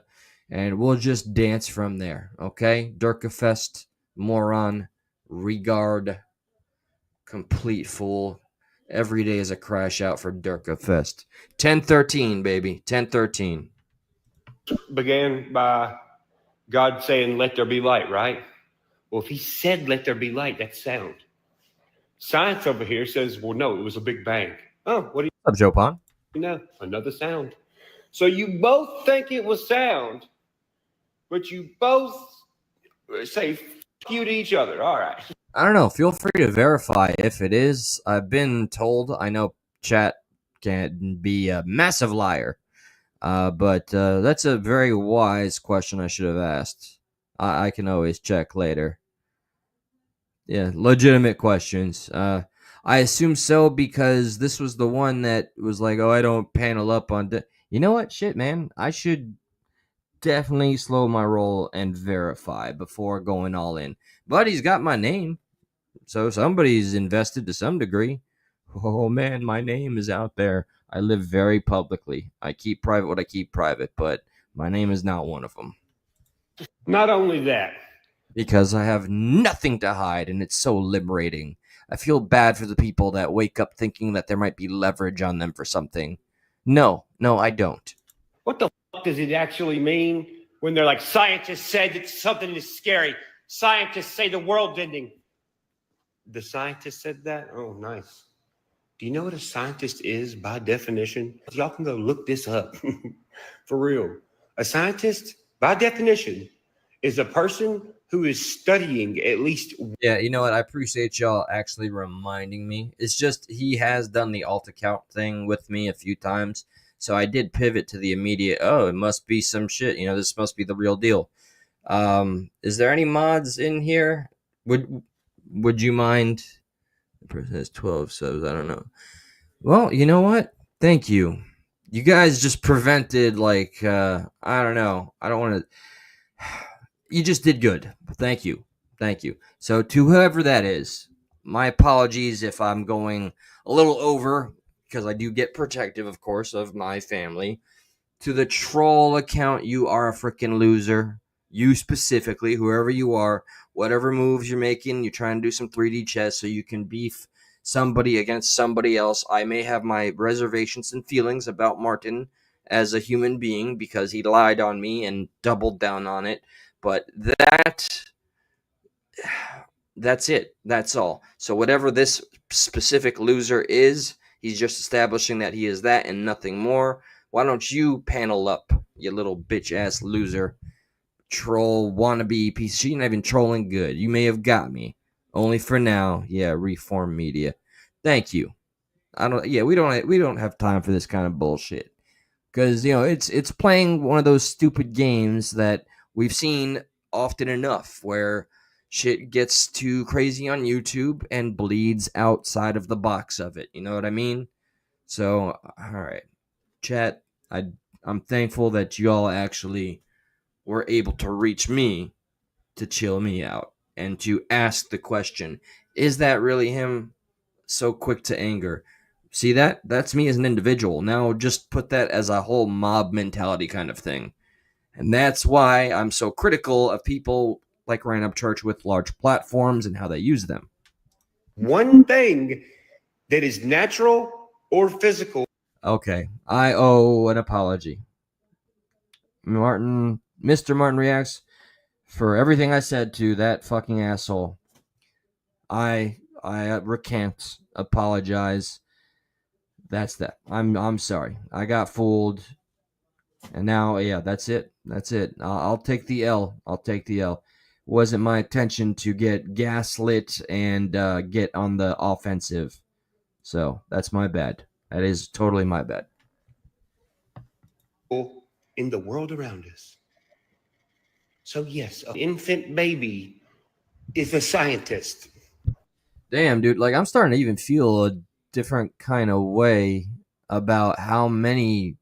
and we'll just dance from there. Okay, Durkafest, moron, regard, complete fool. Every day is a crash out for Durkafest. 1013, baby, 1013. Began by God saying, "Let there be light," right? Well, if he said, "Let there be light," that's sound. Science over here says, well, no, it was a big bang. Oh, what do What's up, Jopon? you know? Another sound. So you both think it was sound, but you both say "F you" to each other. All right. I don't know. Feel free to verify if it is. I've been told. I know chat can be a massive liar. But that's a very wise question I should have asked. I can always check later. Yeah, legitimate questions. I assume so because this was the one that was like, oh, I don't panel up on. You know what? Shit, man. I should definitely slow my roll and verify before going all in. But he's got my name, so somebody's invested to some degree. Oh man, my name is out there. I live very publicly. I keep private what I keep private, but my name is not one of them. Not only that, Because I have nothing to hide, and it's so liberating. I feel bad for the people that wake up thinking that there might be leverage on them for something. No, I don't. what the fuck does it actually mean when they're like, scientists said that something is scary? Scientists say the world's ending. The scientist said that? Oh, nice. Do you know what a scientist is by definition? Y'all can go look this up. For real. A scientist, by definition, is a person who is studying at least. Yeah, you know what? I appreciate y'all actually reminding me. It's just he has done the alt account thing with me a few times. So I did pivot to the immediate, oh, it must be some shit. This must be the real deal. Is there any mods in here? Would you mind? The person has 12 subs. I don't know. Well, you know what? Thank you. You guys just prevented I don't know. I don't want to. You just did good. Thank you. Thank you. So to whoever that is, my apologies if I'm going a little over because I do get protective, of course, of my family. To the troll account, you are a freaking loser. You specifically, whoever you are, whatever moves you're making, you're trying to do some 3D chess so you can beef somebody against somebody else. I may have my reservations and feelings about Martin as a human being because he lied on me and doubled down on it, but that's it. That's all. So whatever this specific loser is, he's just establishing that he is that and nothing more. Why don't you panel up, you little bitch ass loser, troll wannabe piece? She ain't even trolling good. You may have got me, only for now. Yeah, Reform Media. Thank you. I don't. Yeah, we don't have time for this kind of bullshit because it's playing one of those stupid games that we've seen often enough where shit gets too crazy on YouTube and bleeds outside of the box of it. You know what I mean? So, all right, chat. I'm thankful that y'all actually were able to reach me to chill me out and to ask the question: is that really him? So quick to anger. See that? That's me as an individual. Now just put that as a whole mob mentality kind of thing. And that's why I'm so critical of people like Ryan Upchurch with large platforms and how they use them. One thing that is natural or physical. Okay, I owe an apology. Mr. Martin reacts for everything I said to that fucking asshole. I recant, apologize. That's that. I'm sorry. I got fooled. And now, yeah, that's it. That's it. I'll take the L. I'll take the L. Wasn't my intention to get gaslit and get on the offensive. So that's my bad. That is totally my bad. In the world around us. So, yes, an infant baby is a scientist. Damn, dude. Like, I'm starting to even feel a different kind of way about how many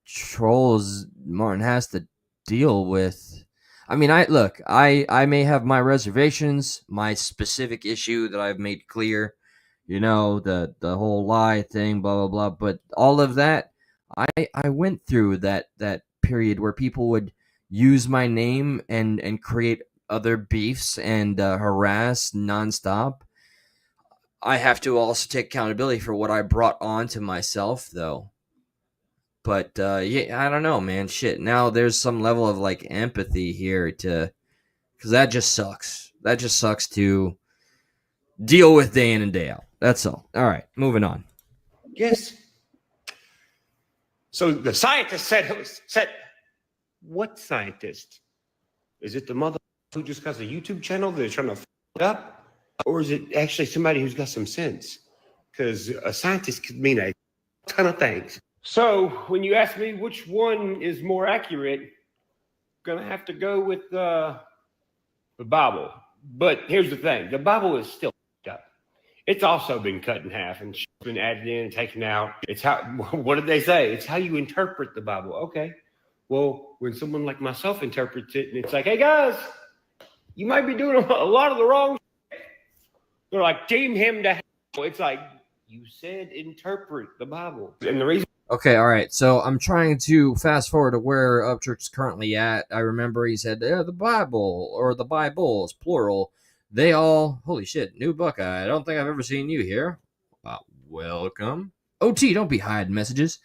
trolls Martin has to deal with. I mean, I may have my reservations, my specific issue that I've made clear, the whole lie thing, blah blah blah. But all of that, I went through that period where people would use my name and create other beefs and harass nonstop. I have to also take accountability for what I brought on to myself, though. But yeah, I don't know, man. Shit. Now there's some level of like empathy here because that just sucks. That just sucks to deal with day in and day out. That's all. All right, moving on. Yes. So the scientist said, what scientist? Is it the mother who just has a YouTube channel that is trying to f it up? Or is it actually somebody who's got some sense? Because a scientist could mean a ton of things. So when you ask me which one is more accurate, I'm going to have to go with the Bible. But here's the thing. The Bible is still up. It's also been cut in half and been added in and taken out. It's how, what did they say? It's how you interpret the Bible. Okay. Well, when someone like myself interprets it and it's like, hey guys, you might be doing a lot of the wrong shit. They're like, deem him to hell. It's like, you said interpret the Bible. And the reason. Okay, all right. So I'm trying to fast forward to where Upchurch is currently at. I remember he said, the Bible, or the Bibles, plural. They all, holy shit, new Buckeye. I don't think I've ever seen you here. Welcome. OT, don't be hiding messages.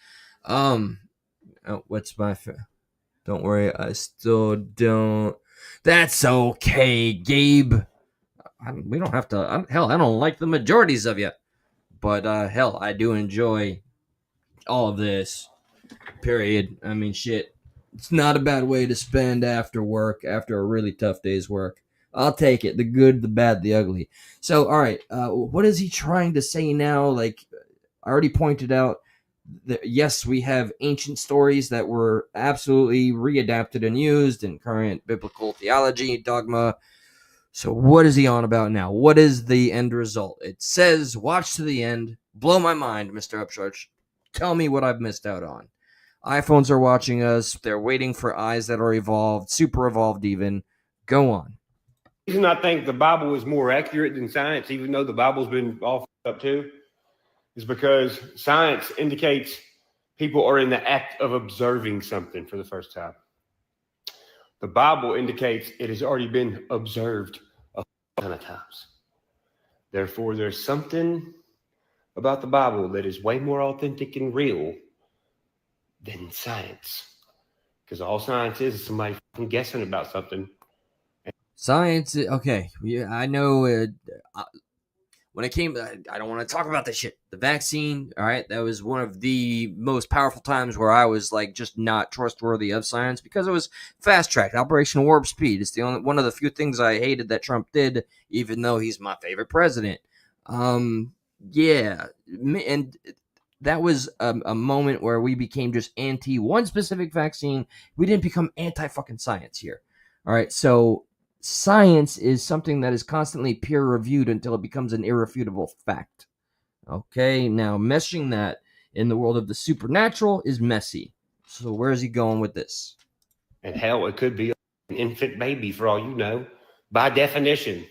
What's my... Don't worry, I still don't... That's okay, Gabe. We don't have to... Hell, I don't like the majorities of you. But hell, I do enjoy all of this. Period. I mean, shit. It's not a bad way to spend after work, after a really tough day's work. I'll take it. The good, the bad, the ugly. So, all right. What is he trying to say now? Like, I already pointed out that, yes, we have ancient stories that were absolutely readapted and used in current biblical theology, dogma. So, what is he on about now? What is the end result? It says, watch to the end. Blow my mind, Mr. Upchurch. Tell me what I've missed out on. iPhones are watching us. They're waiting for eyes that are evolved, super evolved even. Go on. The reason I think the Bible is more accurate than science, even though the Bible's been all up too, is because science indicates people are in the act of observing something for the first time. The Bible indicates it has already been observed a ton of times. Therefore, there's something about the Bible that is way more authentic and real than science. Because all science is somebody guessing about something. Science, okay. Yeah, I know. When it came, I don't want to talk about this shit. The vaccine, all right, that was one of the most powerful times where I was like just not trustworthy of science because it was fast tracked, Operation Warp Speed. It's the only one of the few things I hated that Trump did, even though he's my favorite president. Yeah, and that was a moment where we became just anti one specific vaccine. We didn't become anti fucking science here. All right, so science is something that is constantly peer reviewed until it becomes an irrefutable fact. Okay, now meshing that in the world of the supernatural is messy. So where is he going with this? And hell, it could be an infant baby for all you know, by definition.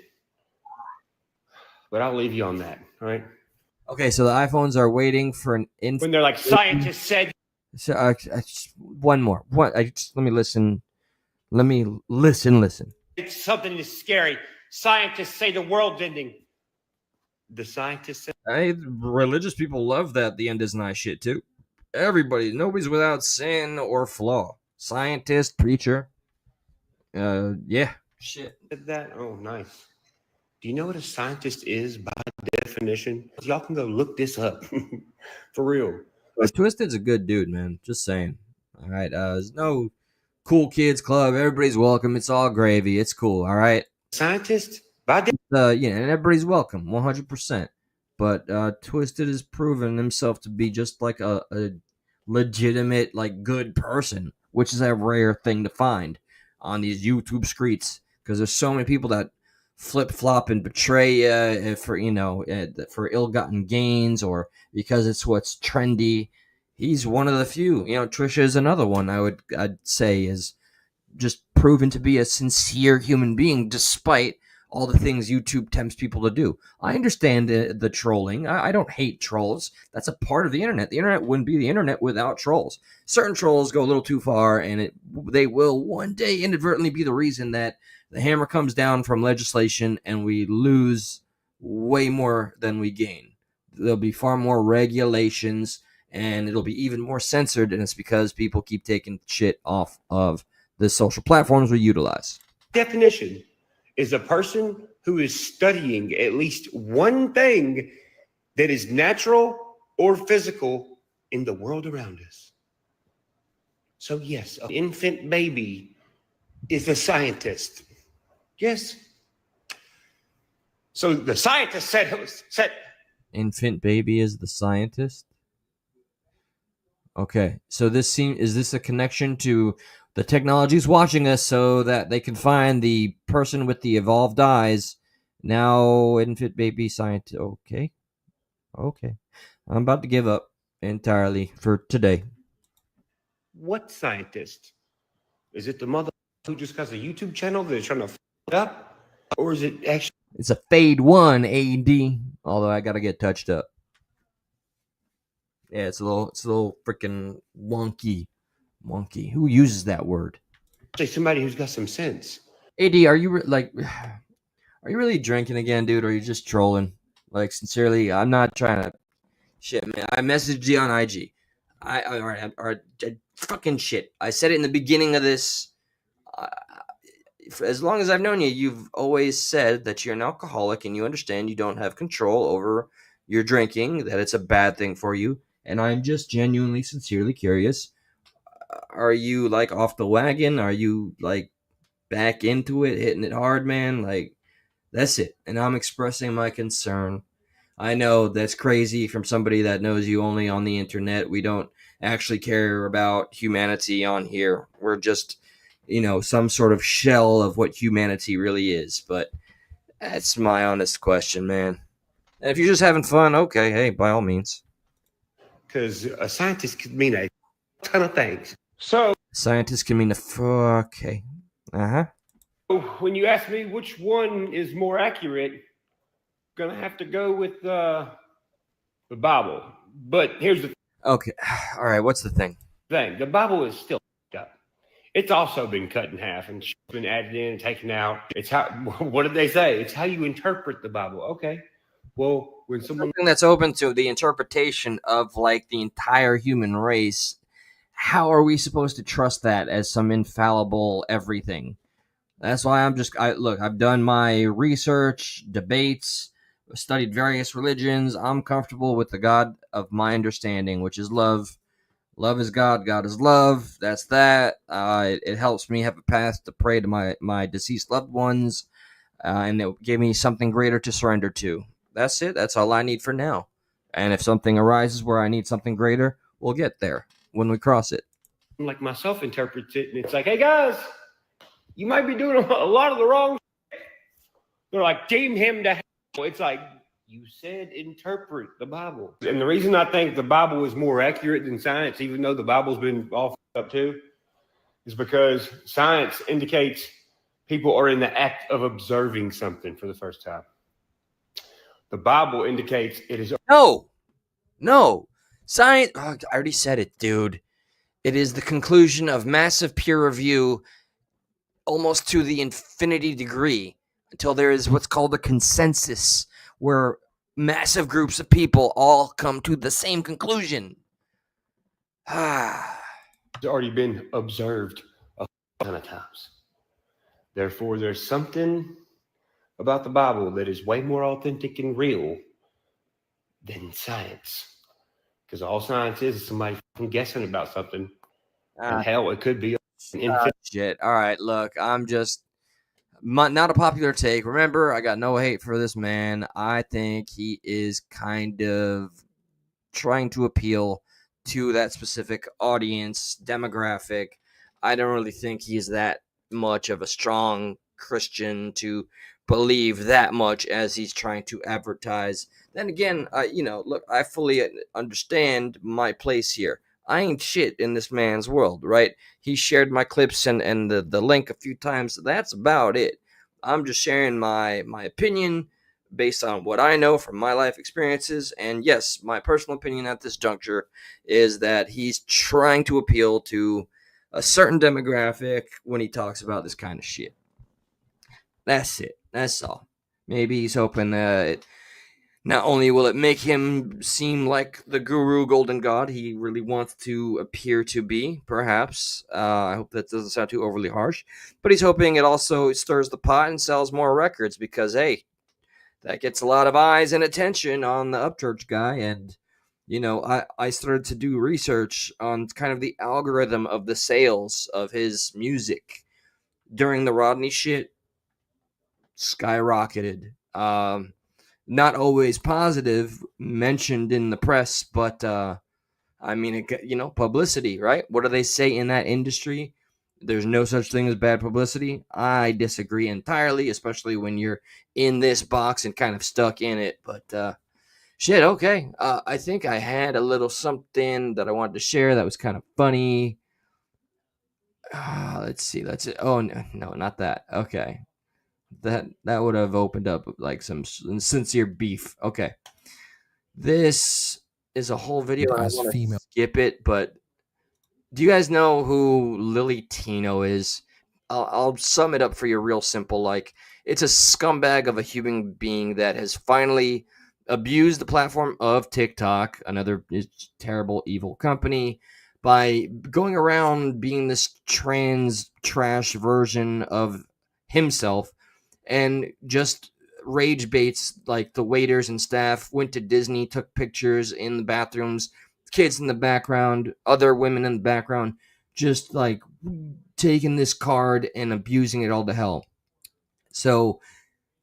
But I'll leave you on that, all right? Okay, so the iPhones are waiting for an infant. When they're like, scientists said. So, one more. Let me listen. Let me listen. It's something is scary. Scientists say the world's ending. The scientists say. Religious people love that the end is nigh shit too. Everybody, nobody's without sin or flaw. Scientist, preacher. Yeah, shit. That? Oh, nice. Do you know what a scientist is by definition? Y'all can go look this up. For real. Twisted's a good dude, man. Just saying. All right. There's no cool kids club. Everybody's welcome. It's all gravy. It's cool. All right. Scientist by and everybody's welcome, 100%. But Twisted has proven himself to be just like a legitimate, like, good person, which is a rare thing to find on these YouTube streets because there's so many people that flip flop and betray you for for ill-gotten gains or because it's what's trendy. He's one of the few. Trisha is another one. I'd say is just proven to be a sincere human being despite all the things YouTube tempts people to do. I understand the trolling. I don't hate trolls. That's a part of the internet. The internet wouldn't be the internet without trolls. Certain trolls go a little too far, and they will one day inadvertently be the reason that the hammer comes down from legislation and we lose way more than we gain. There'll be far more regulations, and it'll be even more censored, and it's because people keep taking shit off of the social platforms we utilize. Definition is a person who is studying at least one thing that is natural or physical in the world around us. So yes, an infant baby is a scientist. Yes. So the scientist said infant baby is the scientist. Okay, so is this a connection to the technology's watching us so that they can find the person with the evolved eyes? Now, infant baby scientist. Okay. I'm about to give up entirely for today. What scientist? Is it the mother who just has a YouTube channel that they're trying to f up? Or is it actually? It's a Fade 1 AD, although I gotta get touched up. Yeah, it's a little freaking wonky. Wonky. Who uses that word? Say somebody who's got some sense. AD, are you really drinking again, dude? Or are you just trolling? Like, sincerely, I'm not trying to. Shit, man. I messaged you on IG. Fucking shit. I said it in the beginning of this. As long as I've known you, you've always said that you're an alcoholic and you understand you don't have control over you're drinking, that it's a bad thing for you. And I'm just genuinely, sincerely curious. Are you like off the wagon? Are you like back into it, hitting it hard, man? Like, that's it. And I'm expressing my concern. I know that's crazy from somebody that knows you only on the internet. We don't actually care about humanity on here. We're just, some sort of shell of what humanity really is. But that's my honest question, man. And if you're just having fun, okay, hey, by all means. Because a scientist could mean a ton of things. So Scientists can mean okay. Uh huh. when you ask me which one is more accurate, I'm gonna have to go with the Bible. But here's the Okay. All right. What's the thing? thing: the Bible is still up. It's also been cut in half and been added in and taken out. It's how. What did they say? It's how you interpret the Bible. Okay. Well, when someone Something that's open to the interpretation of like the entire human race, how are we supposed to trust that as some infallible everything? That's why I've done my research, debates, studied various religions. I'm comfortable with the God of my understanding, which is love. Love is God. God is love. That's that. It helps me have a path to pray to my deceased loved ones, and it gave me something greater to surrender to. That's it. That's all I need for now. And if something arises where I need something greater, we'll get there when we cross it. like myself interprets it, and it's like, hey guys, you might be doing a lot of the wrong shit. They're like, deem him to hell. It's like, you said interpret the Bible. And the reason I think the Bible is more accurate than science, even though the Bible's been all up too, is because science indicates people are in the act of observing something for the first time. The Bible indicates it is. No. Science. Oh, I already said it, dude. It is the conclusion of massive peer review almost to the infinity degree until there is what's called a consensus where massive groups of people all come to the same conclusion. It's already been observed a ton of times. Therefore, there's something about the Bible that is way more authentic and real than science. Because all science is somebody guessing about something. And hell, it could be shit. All right, look, I'm just not a popular take. Remember, I got no hate for this man. I think he is kind of trying to appeal to that specific audience demographic. I don't really think he's that much of a strong Christian to believe that much as he's trying to advertise. Then again, look, I fully understand my place here. I ain't shit in this man's world, right? He shared my clips and the link a few times. That's about it. I'm just sharing my opinion based on what I know from my life experiences. And yes, my personal opinion at this juncture is that he's trying to appeal to a certain demographic when he talks about this kind of shit. That's it. That's all. Maybe he's hoping that not only will it make him seem like the guru golden god he really wants to appear to be, perhaps. I hope that doesn't sound too overly harsh. But he's hoping it also stirs the pot and sells more records because, hey, that gets a lot of eyes and attention on the Upchurch guy. And, I started to do research on kind of the algorithm of the sales of his music during the Rodney shit. Skyrocketed. Not always positive, mentioned in the press, but publicity, right? What do they say in that industry? There's no such thing as bad publicity. I disagree entirely, especially when you're in this box and kind of stuck in it. But shit, okay. I think I had a little something that I wanted to share that was kind of funny. Let's see. Oh no, not that. Okay, that would have opened up like some sincere beef. Okay, this is a whole video. I want to skip it, but do you guys know who Lily Tino is? I'll sum it up for you real simple. Like, it's a scumbag of a human being that has finally abused the platform of TikTok, another terrible, evil company, by going around being this trans trash version of himself and just rage baits like the waiters and staff, went to Disney, took pictures in the bathrooms, kids in the background, other women in the background, just like taking this card and abusing it all to hell. So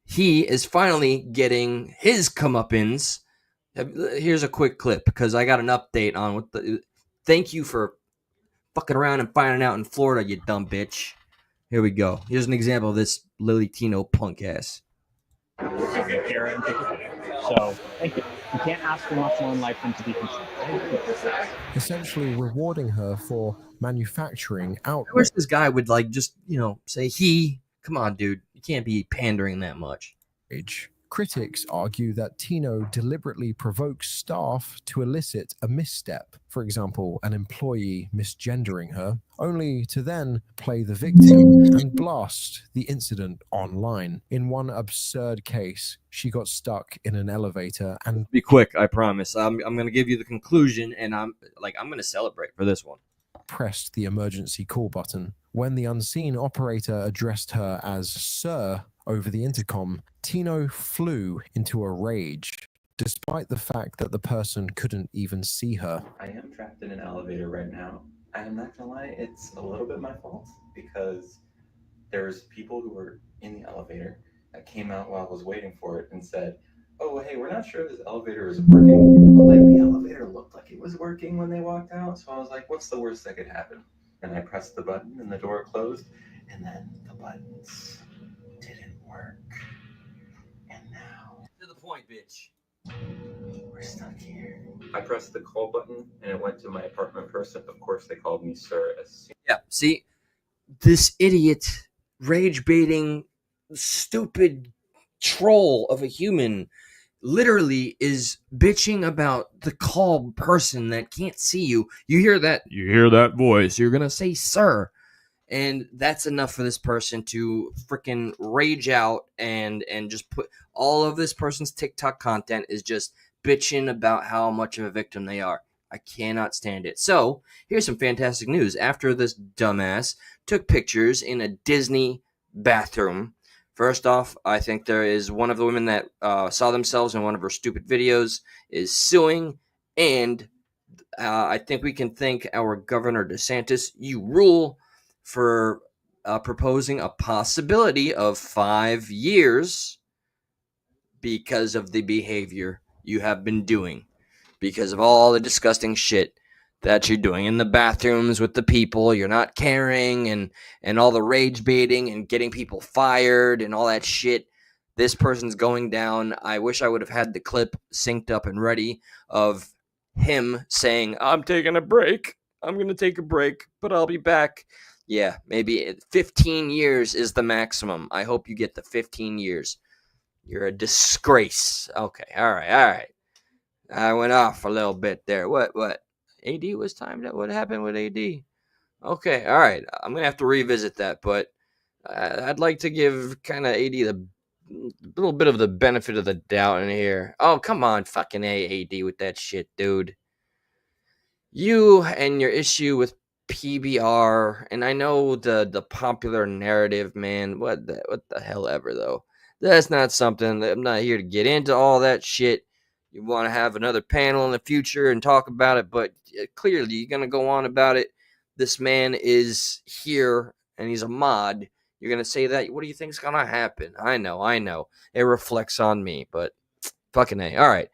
he is finally getting his comeuppance. Here's a quick clip because I got an update on what the. Thank you for fucking around and finding out in Florida, you dumb bitch. Here we go. Here's an example of this Lily Tino punk ass. Aaron. So, thank you. You can't ask for much more in life than to be considered. Essentially rewarding her for manufacturing I wish this guy would like just, say he. Come on, dude. You can't be pandering that much. outrage. Critics argue that Tino deliberately provokes staff to elicit a misstep, for example, an employee misgendering her, only to then play the victim and blast the incident online. In one absurd case, she got stuck in an elevator and Be quick, I promise. I'm going to give you the conclusion, and I'm going to celebrate for this one. Pressed the emergency call button. When the unseen operator addressed her as Sir over the intercom, Tino flew into a rage, despite the fact that the person couldn't even see her. I am trapped in an elevator right now. I'm not gonna lie, it's a little bit my fault because there's people who were in the elevator that came out while I was waiting for it and said, "Oh, hey, we're not sure if this elevator is working." But like the elevator looked like it was working when they walked out, so I was like, "What's the worst that could happen?" And I pressed the button and the door closed, and then the buttons didn't work. And now To the point, bitch. we're stuck here. I pressed the call button and it went to my apartment person. Of course, they called me sir as soon. Yeah, see, this idiot, rage baiting, stupid troll of a human literally is bitching about the call person that can't see you. You hear that voice, you're gonna say sir, and that's enough for this person to freaking rage out and just put all of this person's TikTok content is just bitching about how much of a victim they are. I cannot stand it. So here's some fantastic news. After this dumbass took pictures in a Disney bathroom, first off, I think there is one of the women that saw themselves in one of her stupid videos is suing, and I think we can thank our Governor DeSantis. You rule for proposing a possibility of 5 years because of the behavior you have been doing, because of all the disgusting shit that you're doing in the bathrooms with the people. You're not caring, and all the rage baiting and getting people fired and all that shit. This person's going down. I wish I would have had the clip synced up and ready of him saying, "I'm taking a break. I'm going to take a break, but I'll be back." Yeah, maybe 15 years is the maximum. I hope you get the 15 years. You're a disgrace. Okay, all right. I went off a little bit there. What? AD was timed out? What happened with AD? Okay, all right. I'm going to have to revisit that, but I'd like to give kind of AD the little bit of the benefit of the doubt in here. Oh, come on, fucking AD with that shit, dude. You and your issue with PBR, and I know the popular narrative, man. What the hell ever, though. That's not something that I'm not here to get into all that shit. You want to have another panel in the future and talk about it, but clearly you're going to go on about it. This man is here and he's a mod. You're going to say that. What do you think's going to happen? I know. It reflects on me, but fucking A. All right.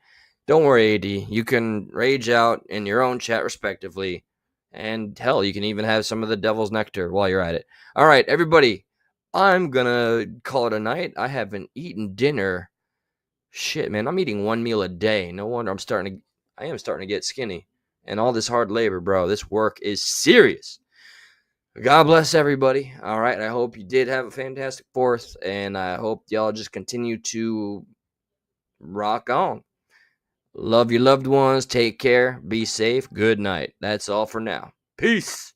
Don't worry, AD. You can rage out in your own chat respectively. And hell, you can even have some of the devil's nectar while you're at it. All right, everybody. I'm going to call it a night. I haven't eaten dinner. Shit, man. I'm eating one meal a day. No wonder I am starting to get skinny. And all this hard labor, bro. This work is serious. God bless everybody. All right. I hope you did have a fantastic 4th. And I hope y'all just continue to rock on. Love your loved ones. Take care. Be safe. Good night. That's all for now. Peace.